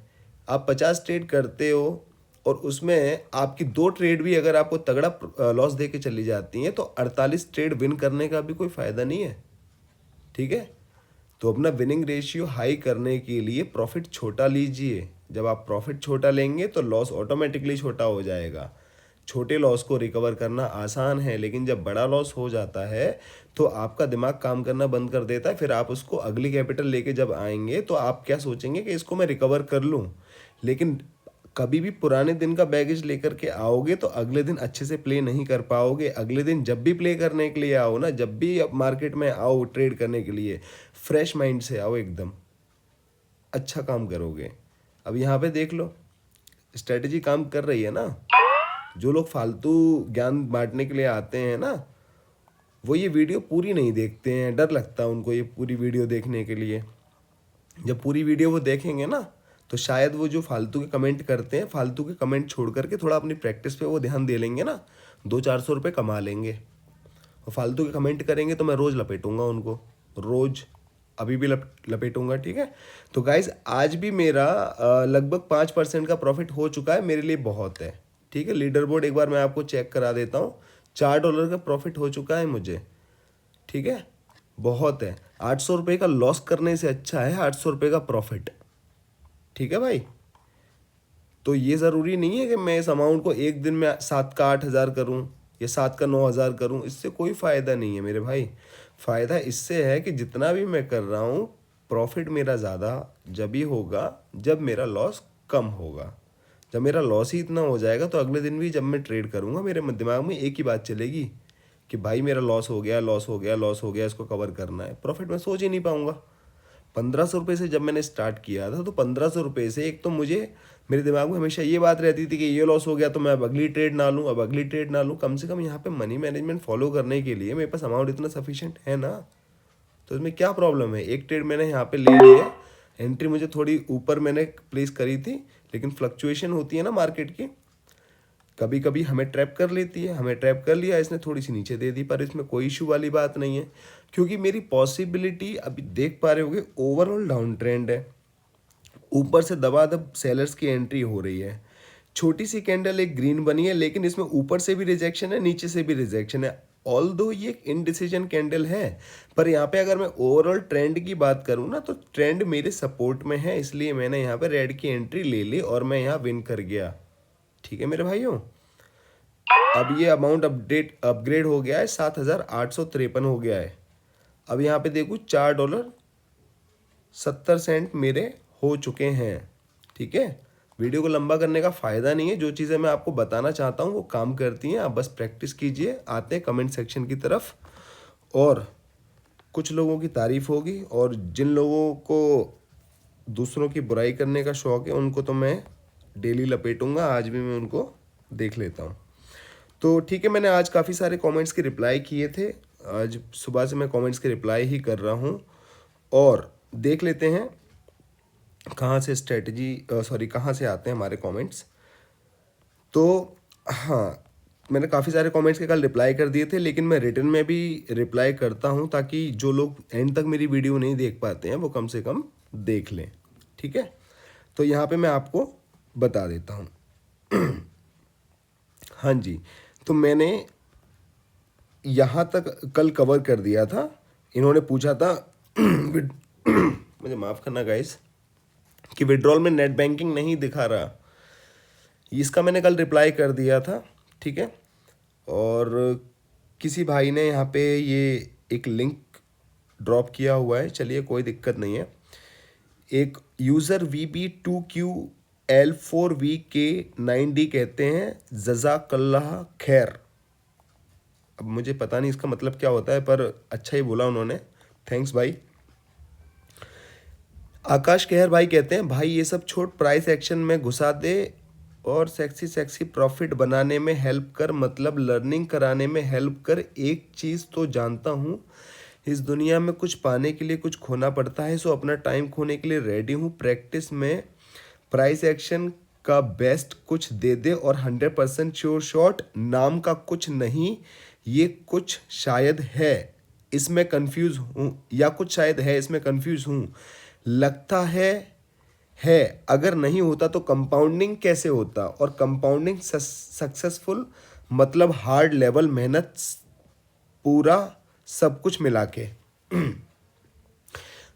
आप 50 ट्रेड करते हो और उसमें आपकी 2 ट्रेड भी अगर आपको तगड़ा लॉस दे के चली जाती हैं, तो 48 ट्रेड विन करने का भी कोई फ़ायदा नहीं है, ठीक है। तो अपना विनिंग रेशियो हाई करने के लिए प्रॉफिट छोटा लीजिए। जब आप प्रॉफिट छोटा लेंगे तो लॉस ऑटोमेटिकली छोटा हो जाएगा। छोटे लॉस को रिकवर करना आसान है, लेकिन जब बड़ा लॉस हो जाता है तो आपका दिमाग काम करना बंद कर देता है। फिर आप उसको अगली कैपिटल लेके जब आएंगे तो आप क्या सोचेंगे कि इसको मैं रिकवर कर लूँ, लेकिन कभी भी पुराने दिन का बैगेज लेकर के आओगे तो अगले दिन अच्छे से प्ले नहीं कर पाओगे। अगले दिन जब भी प्ले करने के लिए आओ ना, जब भी अब मार्केट में आओ ट्रेड करने के लिए, फ्रेश माइंड से आओ, एकदम अच्छा काम करोगे। अब यहाँ पे देख लो, स्ट्रेटजी काम कर रही है ना। जो लोग फालतू ज्ञान बांटने के लिए आते हैं ना, वो ये वीडियो पूरी नहीं देखते हैं। डर लगता है उनको ये पूरी वीडियो देखने के लिए। जब पूरी वीडियो वो देखेंगे ना, तो शायद वो जो फालतू के कमेंट करते हैं, फालतू के कमेंट छोड़ करके थोड़ा अपनी प्रैक्टिस पे वो ध्यान दे लेंगे ना, 200-400 रुपये कमा लेंगे। और फालतू के कमेंट करेंगे तो मैं रोज़ लपेटूंगा उनको, रोज़, अभी भी लपेटूंगा, ठीक है। तो गाइज आज भी मेरा लगभग 5% का प्रॉफिट हो चुका है, मेरे लिए बहुत है, ठीक है। लीडर बोर्ड एक बार मैं आपको चेक करा देता हूँ। $4 का प्रॉफिट हो चुका है मुझे, ठीक है, बहुत है। 800 रुपये का लॉस करने से अच्छा है 800 रुपये का प्रॉफिट, ठीक है भाई। तो ये ज़रूरी नहीं है कि मैं इस अमाउंट को एक दिन में 7 का 8,000 करूँ या 7 का 9,000 करूँ। इससे कोई फ़ायदा नहीं है मेरे भाई। फ़ायदा इससे है कि जितना भी मैं कर रहा हूँ, प्रॉफिट मेरा ज़्यादा जब ही होगा जब मेरा लॉस कम होगा। जब मेरा लॉस ही इतना हो जाएगा तो अगले दिन भी जब मैं ट्रेड करूँगा, मेरे दिमाग में एक ही बात चलेगी कि भाई मेरा लॉस हो गया, लॉस हो गया, लॉस हो गया, इसको कवर करना है। प्रॉफिट मैं सोच ही नहीं पाऊँगा। 1500 रुपये से जब मैंने स्टार्ट किया था, तो 1500 रुपये से एक तो मुझे, मेरे दिमाग में हमेशा ये बात रहती थी कि ये लॉस हो गया तो मैं अब अगली ट्रेड ना लूँ, अब अगली ट्रेड ना लूँ। कम से कम यहाँ पे मनी मैनेजमेंट फॉलो करने के लिए मेरे पास अमाउंट इतना सफिशिएंट है ना, तो इसमें क्या प्रॉब्लम है। एक ट्रेड मैंने यहाँ पे ले लिया, एंट्री मुझे थोड़ी ऊपर मैंने प्लेस करी थी, लेकिन फ्लक्चुएशन होती है ना मार्केट की, कभी कभी हमें ट्रैप कर लेती है। हमें ट्रैप कर लिया, इसने थोड़ी सी नीचे दे दी, पर इसमें कोई इशू वाली बात नहीं है, क्योंकि मेरी पॉसिबिलिटी अभी देख पा रहे होगे ओवरऑल डाउन ट्रेंड है। ऊपर से दबादब सेलर्स की एंट्री हो रही है। छोटी सी कैंडल एक ग्रीन बनी है, लेकिन इसमें ऊपर से भी रिजेक्शन है, नीचे से भी रिजेक्शन है। ऑल्दो ये एक इनडिसीजन कैंडल है, पर यहाँ पे अगर मैं ओवरऑल ट्रेंड की बात करूँ ना, तो ट्रेंड मेरे सपोर्ट में है, इसलिए मैंने यहाँ पे रेड की एंट्री ले ली और मैं यहाँ विन कर गया, ठीक है मेरे भाइयों। अब ये अमाउंट अपग्रेड हो गया है, 7,853 हो गया है। अब यहाँ पे देखूँ $4.70 मेरे हो चुके हैं, ठीक है। वीडियो को लंबा करने का फ़ायदा नहीं है, जो चीज़ें मैं आपको बताना चाहता हूँ वो काम करती हैं। आप बस प्रैक्टिस कीजिए। आते हैं कमेंट सेक्शन की तरफ, और कुछ लोगों की तारीफ़ होगी, और जिन लोगों को दूसरों की बुराई करने का शौक़ है उनको तो मैं डेली लपेटूंगा। आज भी मैं उनको देख लेता हूँ। तो ठीक है, मैंने आज काफ़ी सारे कमेंट्स के रिप्लाई किए थे। आज सुबह से मैं कमेंट्स के रिप्लाई ही कर रहा हूँ, और देख लेते हैं कहाँ से कहाँ से आते हैं हमारे कमेंट्स। तो हाँ, मैंने काफ़ी सारे कमेंट्स के कल रिप्लाई कर दिए थे, लेकिन मैं रिटर्न में भी रिप्लाई करता हूँ, ताकि जो लोग एंड तक मेरी वीडियो नहीं देख पाते हैं वो कम से कम देख लें, ठीक है। तो यहाँ पे मैं आपको बता देता हूँ। हाँ जी, तो मैंने यहाँ तक कल कवर कर दिया था। इन्होंने पूछा था मुझे माफ़ करना गाइस, कि विड्रॉल में नेट बैंकिंग नहीं दिखा रहा। इसका मैंने कल रिप्लाई कर दिया था, ठीक है। और किसी भाई ने यहाँ पे ये एक लिंक ड्रॉप किया हुआ है, चलिए कोई दिक्कत नहीं है। एक यूज़र VB2QL4VK9D कहते हैं, जज़ाकल्लाह खैर। अब मुझे पता नहीं इसका मतलब क्या होता है, पर अच्छा ही बोला उन्होंने, थैंक्स भाई। आकाश खेहर भाई कहते हैं भाई ये सब छोड़ प्राइस एक्शन में घुसा दे और सेक्सी सेक्सी प्रॉफिट बनाने में हेल्प कर, मतलब लर्निंग कराने में हेल्प कर। एक चीज़ तो जानता हूँ, इस दुनिया में कुछ पाने के लिए कुछ खोना पड़ता है, सो अपना टाइम खोने के लिए रेडी हूँ। प्रैक्टिस में प्राइस एक्शन का बेस्ट कुछ दे दे और 100% श्योर शॉट नाम का कुछ नहीं, ये कुछ शायद है इसमें कंफ्यूज हूँ, या कुछ शायद है इसमें कंफ्यूज हूँ। लगता है अगर नहीं होता तो कंपाउंडिंग कैसे होता, और कंपाउंडिंग सक्सेसफुल मतलब हार्ड लेवल मेहनत पूरा सब कुछ मिला के।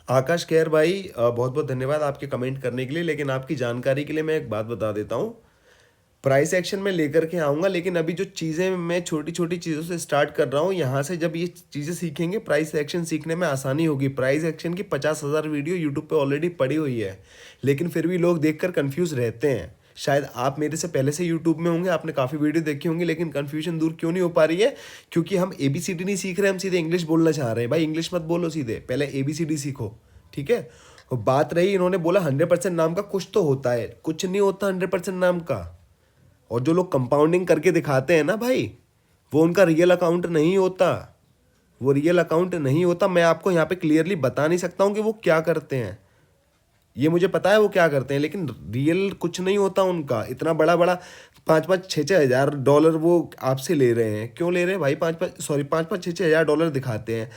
आकाश खेर भाई बहुत बहुत धन्यवाद आपके कमेंट करने के लिए, लेकिन आपकी जानकारी के लिए मैं एक बात बता देता हूँ। प्राइस एक्शन में लेकर के आऊँगा, लेकिन अभी जो चीज़ें मैं छोटी छोटी चीज़ों से स्टार्ट कर रहा हूँ, यहाँ से जब ये चीज़ें सीखेंगे प्राइस एक्शन सीखने में आसानी होगी। प्राइस एक्शन की 50,000 वीडियो यूट्यूब पे ऑलरेडी पड़ी हुई है, लेकिन फिर भी लोग देखकर कंफ्यूज रहते हैं। शायद आप मेरे से पहले से यूट्यूब में होंगे, आपने काफ़ी वीडियो देखी होंगी, लेकिन कन्फ्यूजन दूर क्यों नहीं हो पा रही है? क्योंकि हम ABCD नहीं सीख रहे, हम सीधे इंग्लिश बोलना चाह रहे हैं। भाई इंग्लिश मत बोलो, सीधे पहले ABCD सीखो, ठीक है? और बात रही, इन्होंने बोला 100% नाम का कुछ तो होता है, कुछ नहीं होता 100% नाम का। और जो लोग कंपाउंडिंग करके दिखाते हैं ना भाई, वो उनका रियल अकाउंट नहीं होता, वो रियल अकाउंट नहीं होता। मैं आपको यहाँ पे क्लियरली बता नहीं सकता हूँ कि वो क्या करते हैं, ये मुझे पता है वो क्या करते हैं, लेकिन रियल कुछ नहीं होता उनका। इतना बड़ा बड़ा 5-5 6-6 हज़ार डॉलर वो आपसे ले रहे हैं, क्यों ले रहे हैं भाई? 5-5 6-6 हज़ार डॉलर दिखाते हैं।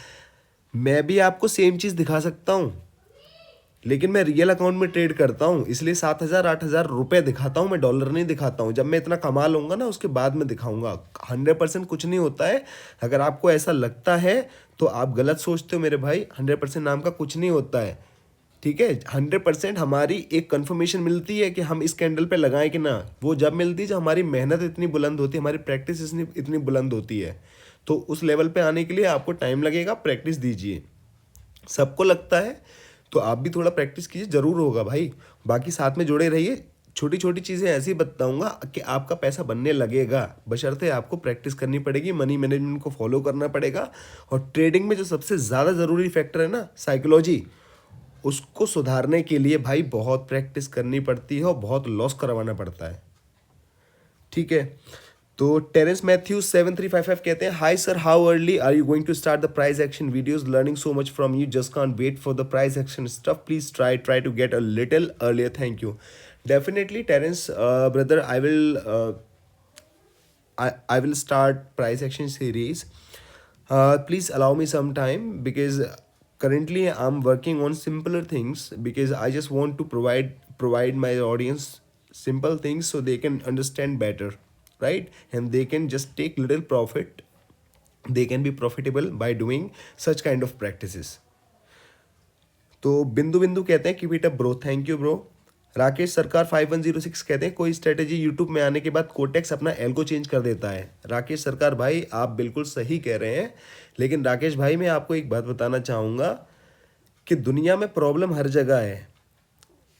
मैं भी आपको सेम चीज़ दिखा सकता हूँ, लेकिन मैं रियल अकाउंट में ट्रेड करता हूँ, इसलिए 7,000-8,000 रुपये दिखाता हूँ मैं, डॉलर नहीं दिखाता हूँ। जब मैं इतना कमा लूँगा ना, उसके बाद में दिखाऊंगा। 100% कुछ नहीं होता है। अगर आपको ऐसा लगता है तो आप गलत सोचते हो मेरे भाई। 100% नाम का कुछ नहीं होता है, ठीक है? 100% हमारी एक कंफर्मेशन मिलती है कि हम इस कैंडल पे लगाएं कि ना, वो जब मिलती है जब हमारी मेहनत इतनी बुलंद होती है, हमारी प्रैक्टिस इतनी बुलंद होती है। तो उस लेवल पे आने के लिए आपको टाइम लगेगा, प्रैक्टिस दीजिए। सबको लगता है तो आप भी थोड़ा प्रैक्टिस कीजिए, ज़रूर होगा भाई। बाकी साथ में जुड़े रहिए, छोटी छोटी चीज़ें ऐसी बताऊंगा कि आपका पैसा बनने लगेगा, बशर्ते आपको प्रैक्टिस करनी पड़ेगी, मनी मैनेजमेंट को फॉलो करना पड़ेगा। और ट्रेडिंग में जो सबसे ज़्यादा ज़रूरी फैक्टर है ना, साइकोलॉजी, उसको सुधारने के लिए भाई बहुत प्रैक्टिस करनी पड़ती है और बहुत लॉस करवाना पड़ता है, ठीक है? तो टेरेंस मैथ्यूज 7355 कहते हैं, hi sir, how early are you going to start the price action videos? Learning so much from you, just can't wait for the price action stuff, please try to get a little earlier, thank you. Definitely Terence brother, I will start price action series. Please allow me some time, because currently I'm working on simpler things, because I just want to provide my audience simple things so they can understand better, right? And they can just take little profit. They can be profitable by doing such kind of practices. तो बिंदु बिंदु कहते हैं keep it up bro, thank you bro. Rakesh सरकार 5106 कहते हैं, कोई strategy YouTube में आने के बाद कोटेक्स अपना एल्गो चेंज कर देता है? राकेश सरकार भाई, आप बिल्कुल सही कह रहे हैं, लेकिन राकेश भाई मैं आपको एक बात बताना चाहूँगा कि दुनिया में प्रॉब्लम हर जगह है।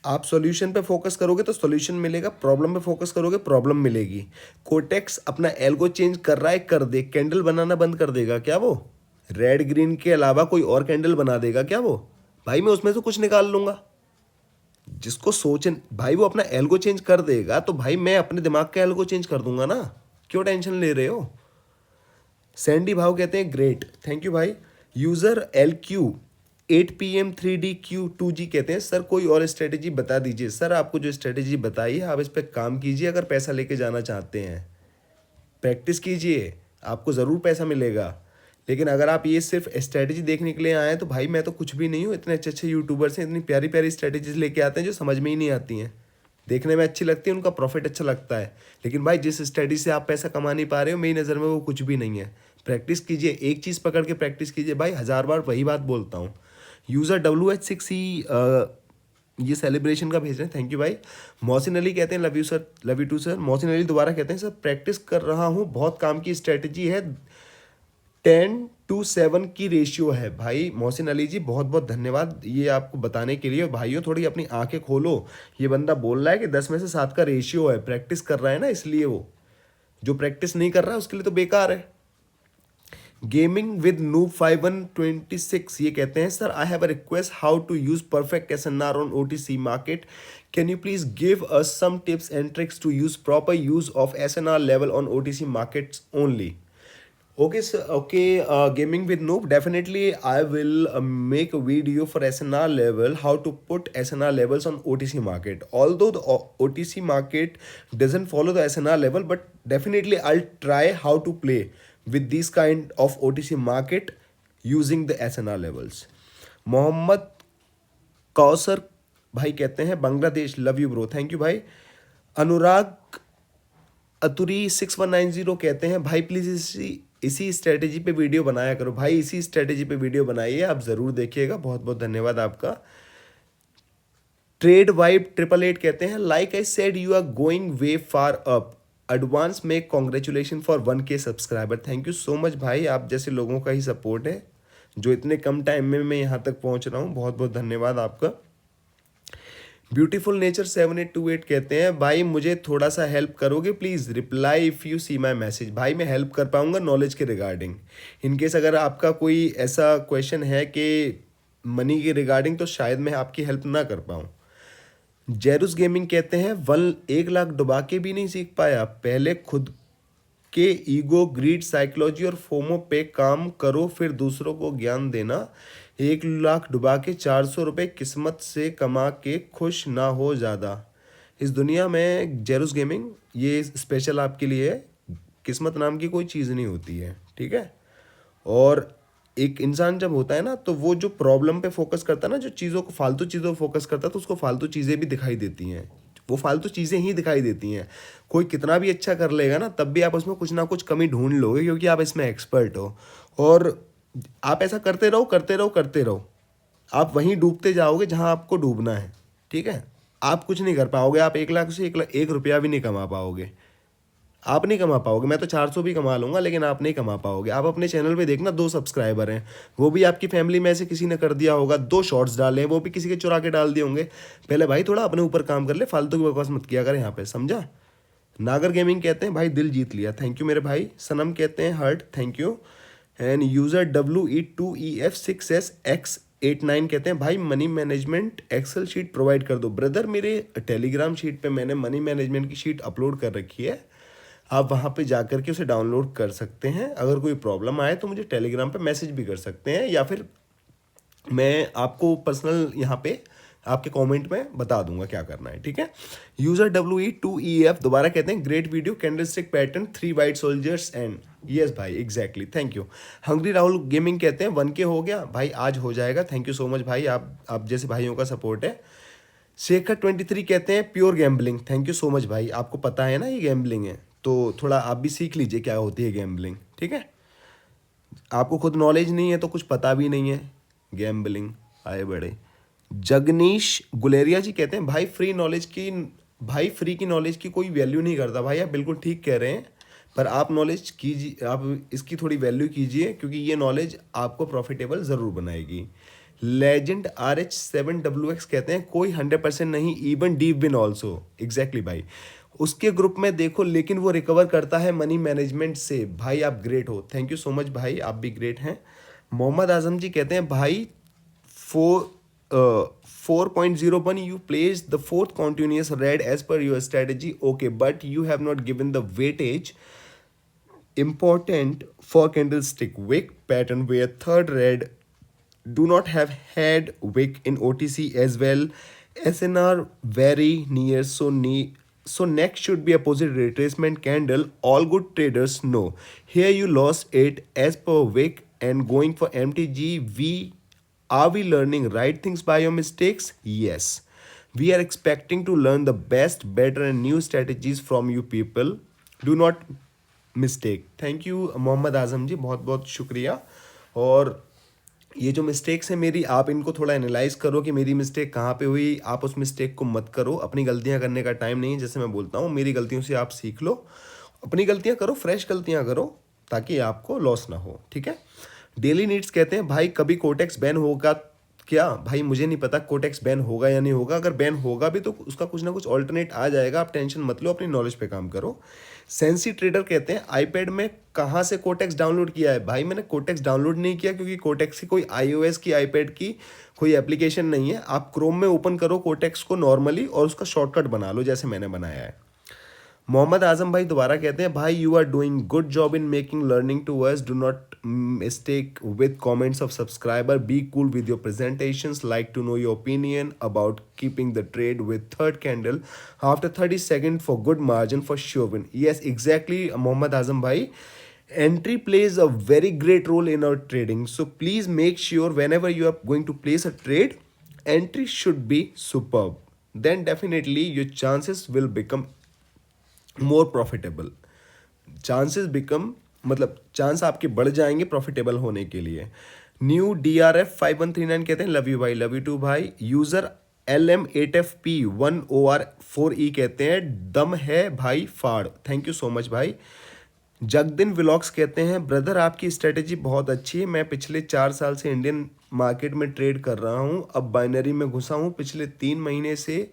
आप सॉल्यूशन पे फोकस करोगे तो सॉल्यूशन मिलेगा, प्रॉब्लम पे फोकस करोगे प्रॉब्लम मिलेगी। कोटेक्स अपना एल्गो चेंज कर रहा है, कर दे। कैंडल बनाना बंद कर देगा क्या वो? रेड ग्रीन के अलावा कोई और कैंडल बना देगा क्या वो? भाई मैं उसमें से कुछ निकाल लूंगा। जिसको सोचन भाई, वो अपना एल्गो चेंज कर देगा, तो भाई मैं अपने दिमाग का एल्गो चेंज कर दूंगा ना, क्यों टेंशन ले रहे हो? सैंडी भाव कहते हैं, ग्रेट, थैंक यू भाई। यूजर LQ 8PM 3DQ2G कहते हैं, सर कोई और स्ट्रेटेजी बता दीजिए। सर आपको जो स्ट्रेटेजी बताई है आप इस पर काम कीजिए। अगर पैसा लेके जाना चाहते हैं, प्रैक्टिस कीजिए, आपको ज़रूर पैसा मिलेगा। लेकिन अगर आप ये सिर्फ स्ट्रेटेजी देखने के लिए आए हैं तो भाई मैं तो कुछ भी नहीं हूँ। इतने अच्छे अच्छे यूट्यूबर्स हैं, इतनी प्यारी प्यारी स्ट्रेटेजीज लेके आते हैं जो समझ में ही नहीं आती हैं। देखने में अच्छी लगती है, उनका प्रॉफिट अच्छा लगता है, लेकिन भाई जिस स्ट्रेटेजी से आप पैसा कमा नहीं पा रहे हो, मेरी नज़र में वो कुछ भी नहीं है। प्रैक्टिस कीजिए, एक चीज़ पकड़ के प्रैक्टिस कीजिए भाई। 1000 बार वही बात बोलता हूँ। यूज़र WH6E ये सेलिब्रेशन का भेज रहे हैं, थैंक यू भाई। मोहसिन अली कहते हैं, love you sir, love you too sir. Mohsin Ali दोबारा कहते हैं, सर प्रैक्टिस कर रहा हूँ, बहुत काम की स्ट्रेटेजी है, 10:7 की रेशियो है। भाई मोहसिन अली जी बहुत बहुत धन्यवाद ये आपको बताने के लिए। भाइयों थोड़ी अपनी आंखें खोलो, ये बंदा बोल रहा है कि 10 में से 7 का रेशियो है, प्रैक्टिस कर रहा है ना, इसलिए वो जो प्रैक्टिस नहीं कर रहा है उसके लिए तो बेकार है। गेमिंग विद नूब 5126 ये कहते हैं, sir I have a request how to use perfect SNR on OTC market, can you please give us some tips and tricks to use proper use of SNR level on OTC markets only. Okay, sir. Okay, gaming with noob. Definitely, I will make a video for SNR level, how to put SNR levels on OTC market. Although the OTC market doesn't follow the SNR level, but definitely I'll try how to play with this kind of OTC market using the SNR levels. Mohammad Kausar भाई कहते हैं Bangladesh, love you bro, thank you भाई. अनुराग अतुरी 6190 कहते हैं भाई please इसी strategy पे video बनाया करो. भाई इसी स्ट्रेटेजी पे वीडियो बनाइए, आप ज़रूर देखिएगा. बहुत बहुत धन्यवाद आपका. ट्रेड वाइब 888 कहते हैं like I said you are going way far up, advance में congratulation for 1K subscriber. Thank you so much भाई, आप जैसे लोगों का ही सपोर्ट है जो इतने कम टाइम में मैं यहाँ तक पहुँच रहा हूँ. बहुत बहुत धन्यवाद आपका. ब्यूटीफुल नेचर 7828 कहते हैं भाई मुझे थोड़ा सा हेल्प करोगे please, reply if you see my message. भाई मैं हेल्प कर पाऊँगा नॉलेज के रिगार्डिंग. इनकेस अगर आपका कोई ऐसा क्वेश्चन है कि मनी के रिगार्डिंग, तो शायद मैं आपकी हेल्प ना कर पाऊँ. जेरुस गेमिंग कहते हैं 1 लाख डुबा के भी नहीं सीख पाया, पहले खुद के ईगो, ग्रीड, साइकोलॉजी और फोमो पे काम करो, फिर दूसरों को ज्ञान देना. 1 लाख डुबा के 400 रुपये किस्मत से कमा के खुश ना हो ज़्यादा इस दुनिया में. जेरुस गेमिंग ये स्पेशल आपके लिए है. किस्मत नाम की कोई चीज़ नहीं होती है, ठीक है. और एक इंसान जब होता है ना, तो वो जो प्रॉब्लम पे फोकस करता है ना, जो चीज़ों को फालतू चीज़ों पे फोकस करता है, तो उसको फालतू चीज़ें भी दिखाई देती हैं. वो फालतू चीज़ें ही दिखाई देती हैं. कोई कितना भी अच्छा कर लेगा ना, तब भी आप उसमें कुछ ना कुछ कमी ढूंढ लोगे, क्योंकि आप इसमें एक्सपर्ट हो. और आप ऐसा करते रहो करते रहो करते रहो, आप वहीं डूबते जाओगे जहां आपको डूबना है, ठीक है. आप कुछ नहीं कर पाओगे, आप 1 लाख से 1 रुपया भी नहीं कमा पाओगे. आप नहीं कमा पाओगे. मैं तो 400 भी कमा लूँगा, लेकिन आप नहीं कमा पाओगे. आप अपने चैनल पे देखना 2 सब्सक्राइबर हैं, वो भी आपकी फैमिली में से किसी ने कर दिया होगा. 2 शॉर्ट्स डाले हैं, वो भी किसी के चुरा के डाल दिए होंगे. पहले भाई थोड़ा अपने ऊपर काम कर ले, फालतू की बकवास मत किया कर यहाँ पे, समझा. नागर गेमिंग कहते हैं भाई दिल जीत लिया, थैंक यू मेरे भाई. सनम कहते हैं hurt, thank you. And user WE2EF6SX89 कहते हैं भाई money management excel sheet provide कर दो. ब्रदर मेरे टेलीग्राम शीट पे मैंने मनी मैनेजमेंट की शीट अपलोड कर रखी है, आप वहाँ पे जा कर के उसे डाउनलोड कर सकते हैं. अगर कोई प्रॉब्लम आए तो मुझे टेलीग्राम पे मैसेज भी कर सकते हैं, या फिर मैं आपको पर्सनल यहाँ पे आपके कमेंट में बता दूंगा क्या करना है, ठीक है. यूज़र WE2EF दोबारा कहते हैं great video, candlestick pattern, 3 white soldiers and. Yes भाई exactly, thank you. Hungry Rahul gaming कहते हैं 1K हो गया भाई, आज हो जाएगा. थैंक यू सो मच भाई, आप जैसे भाइयों का सपोर्ट है. शेखर 23 कहते हैं pure gambling, thank you so much भाई. आपको पता है ना ये गैम्बलिंग है, तो थोड़ा आप भी सीख लीजिए क्या होती है गैम्बलिंग, ठीक है. आपको खुद नॉलेज नहीं है तो कुछ पता भी नहीं है. गैम्बलिंग आए बड़े. जगनीश गुलेरिया जी कहते हैं भाई फ्री की नॉलेज की कोई वैल्यू नहीं करता. भाई आप बिल्कुल ठीक कह रहे हैं, पर आप नॉलेज कीजिए, आप इसकी थोड़ी वैल्यू कीजिए, क्योंकि ये नॉलेज आपको प्रॉफिटेबल ज़रूर बनाएगी. लेजेंड RH7WX कहते हैं कोई 100% नहीं, even deep win also. Exactly भाई, उसके ग्रुप में देखो, लेकिन वो रिकवर करता है मनी मैनेजमेंट से. भाई आप ग्रेट हो, थैंक यू सो मच भाई, आप भी ग्रेट हैं. मोहम्मद आजम जी कहते हैं भाई 4.01 you placed the 4th continuous red as per your strategy, okay, but you have not given the weightage important for candlestick wick pattern where 3rd red do not have had wick in OTC as well. SNR very near, so next should be opposite retracement candle. All good traders know. Here you lost it as per wick and going for MTGV. Are we learning right things by your mistakes? Yes. We are expecting to learn the best, better and new strategies from you people. Do not mistake. Thank you Mohammad Azam जी, बहुत बहुत शुक्रिया. और ये जो mistakes हैं मेरी, आप इनको थोड़ा एनालाइज करो कि मेरी मिस्टेक कहाँ पे हुई. आप उस मिस्टेक को मत करो. अपनी गलतियाँ करने का टाइम नहीं है, जैसे मैं बोलता हूँ. मेरी गलतियों से आप सीख लो, अपनी गलतियाँ करो, फ्रेश गलतियाँ करो, ताकि आपको लॉस ना हो, ठीक है. डेली नीड्स कहते हैं भाई कभी कोटेक्स बैन होगा क्या भाई, मुझे नहीं पता कोटेक्स बैन होगा या नहीं होगा। अगर बैन होगा भी तो उसका कुछ ना कुछ ऑल्टरनेट आ जाएगा, आप टेंशन मत लो, अपनी नॉलेज पे काम करो। सेंसी ट्रेडर कहते हैं आईपैड में कहाँ से कोटेक्स डाउनलोड किया है। भाई मैंने कोटेक्स डाउनलोड नहीं किया, क्योंकि कोटेक्स की कोई iOS की आईपैड की कोई एप्लीकेशन नहीं है। आप क्रोम में ओपन करो कोटेक्स को नॉर्मली और उसका शॉर्टकट बना लो जैसे मैंने बनाया है। मोहम्मद आजम भाई दोबारा कहते हैं, भाई you are doing good job in making learning to us, do not mistake with comments of subscriber, be cool with your presentations, like to know your opinion about keeping the trade with third candle after 30 second for good margin for sure win. Yes exactly Mohammad Azam भाई, entry plays a very great role in our trading, so please make sure whenever you are going to place a trade, entry should be superb, then definitely your chances will become more profitable, chances become मतलब chance आपके बढ़ जाएंगे profitable होने के लिए। New DRF 5139 कहते हैं, love you भाई, लव यू टू भाई। यूजर LM8FP1OR4E कहते हैं, दम है भाई फाड़, थैंक यू सो मच भाई। जगदिन व्लॉग्स कहते हैं, ब्रदर आपकी स्ट्रेटेजी बहुत अच्छी है, मैं पिछले 4 साल से इंडियन मार्केट में ट्रेड कर रहा हूं, अब बाइनरी में घुसा हूं पिछले 3 महीने से।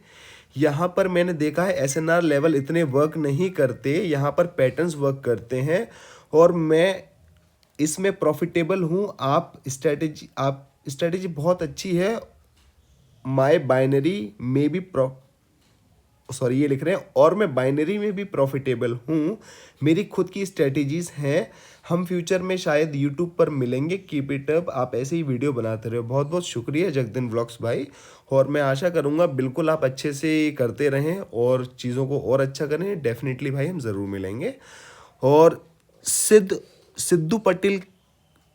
यहाँ पर मैंने देखा है SNR लेवल इतने वर्क नहीं करते, यहाँ पर पैटर्न्स वर्क करते हैं और मैं इसमें प्रॉफिटेबल हूँ। आप स्ट्रेटेजी बहुत अच्छी है, माय बाइनरी में भी ये लिख रहे हैं, और मैं बाइनरी में भी प्रॉफिटेबल हूँ, मेरी खुद की स्ट्रेटजीज हैं। हम फ्यूचर में शायद यूट्यूब पर मिलेंगे, कीप इट अप, आप ऐसे ही वीडियो बनाते रहो। बहुत बहुत शुक्रिया जगदिन व्लॉग्स भाई, और मैं आशा करूँगा बिल्कुल आप अच्छे से करते रहें और चीज़ों को और अच्छा करें। डेफिनेटली भाई हम ज़रूर मिलेंगे। और सिद्धू पाटिल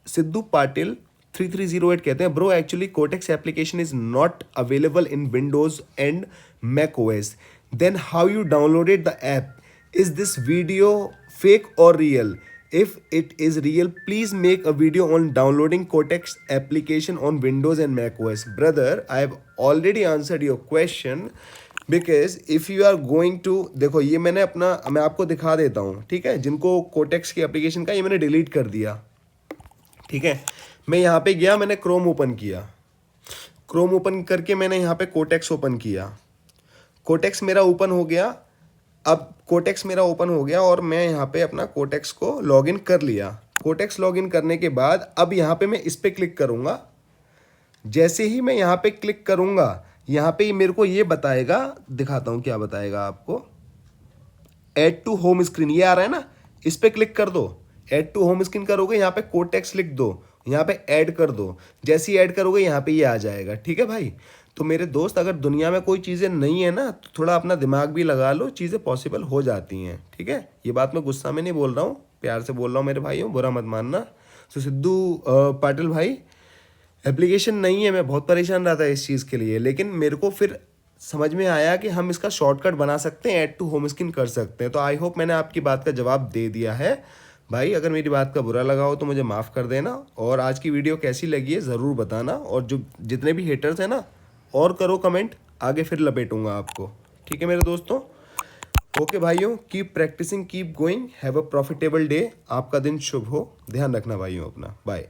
3308 कहते हैं, bro actually Quotex application is not available in Windows and Mac OS, then how you downloaded the app? Is this video fake or real? If it is real, please make a video on downloading Cortex application on Windows and Mac OS. Brother, I have already answered your question, because if you are going to, देखो ये मैं आपको दिखा देता हूँ, ठीक है। जिनको कोटेक्स की एप्लीकेशन का ये मैंने डिलीट कर दिया, ठीक है। मैं यहाँ पे गया, मैंने क्रोम ओपन किया, क्रोम ओपन करके मैंने यहाँ पे कोटेक्स ओपन किया, कोटेक्स मेरा ओपन हो गया। अब कोटेक्स मेरा ओपन हो गया और मैं यहाँ पे अपना कोटेक्स को लॉगिन कर लिया। कोटेक्स लॉगिन करने के बाद अब यहाँ पे मैं इस पर क्लिक करूँगा। जैसे ही मैं यहाँ पे क्लिक करूँगा, यहाँ पे मेरे को ये बताएगा, दिखाता हूँ क्या बताएगा आपको, ऐड टू होम स्क्रीन, ये आ रहा है ना, इस पर क्लिक कर दो। ऐड टू होम स्क्रीन करोगे, यहाँ पे कोटेक्स लिख दो, यहाँ पे ऐड कर दो। जैसे ही ऐड करोगे यहाँ पे ये आ जाएगा, ठीक है भाई। तो मेरे दोस्त, अगर दुनिया में कोई चीज़ें नहीं है ना, तो थोड़ा अपना दिमाग भी लगा लो, चीज़ें पॉसिबल हो जाती हैं, ठीक है। ये बात मैं गुस्सा में नहीं बोल रहा हूँ, प्यार से बोल रहा हूँ मेरे भाइयों, बुरा मत मानना। तो सिद्धू पाटिल भाई, एप्लीकेशन नहीं है, मैं बहुत परेशान रहा था इस चीज़ के लिए, लेकिन मेरे को फिर समझ में आया कि हम इसका शॉर्टकट बना सकते हैं, ऐड टू होम स्क्रीन कर सकते हैं। तो आई होप मैंने आपकी बात का जवाब दे दिया है भाई। अगर मेरी बात का बुरा लगा हो तो मुझे माफ़ कर देना, और आज की वीडियो कैसी लगी है ज़रूर बताना, और जो जितने भी हेटर्स हैं ना, और करो कमेंट, आगे फिर लपेटूंगा आपको, ठीक है मेरे दोस्तों। ओके भाइयों, keep practising, keep going, have a profitable day, आपका दिन शुभ हो, ध्यान रखना भाइयों अपना, बाय।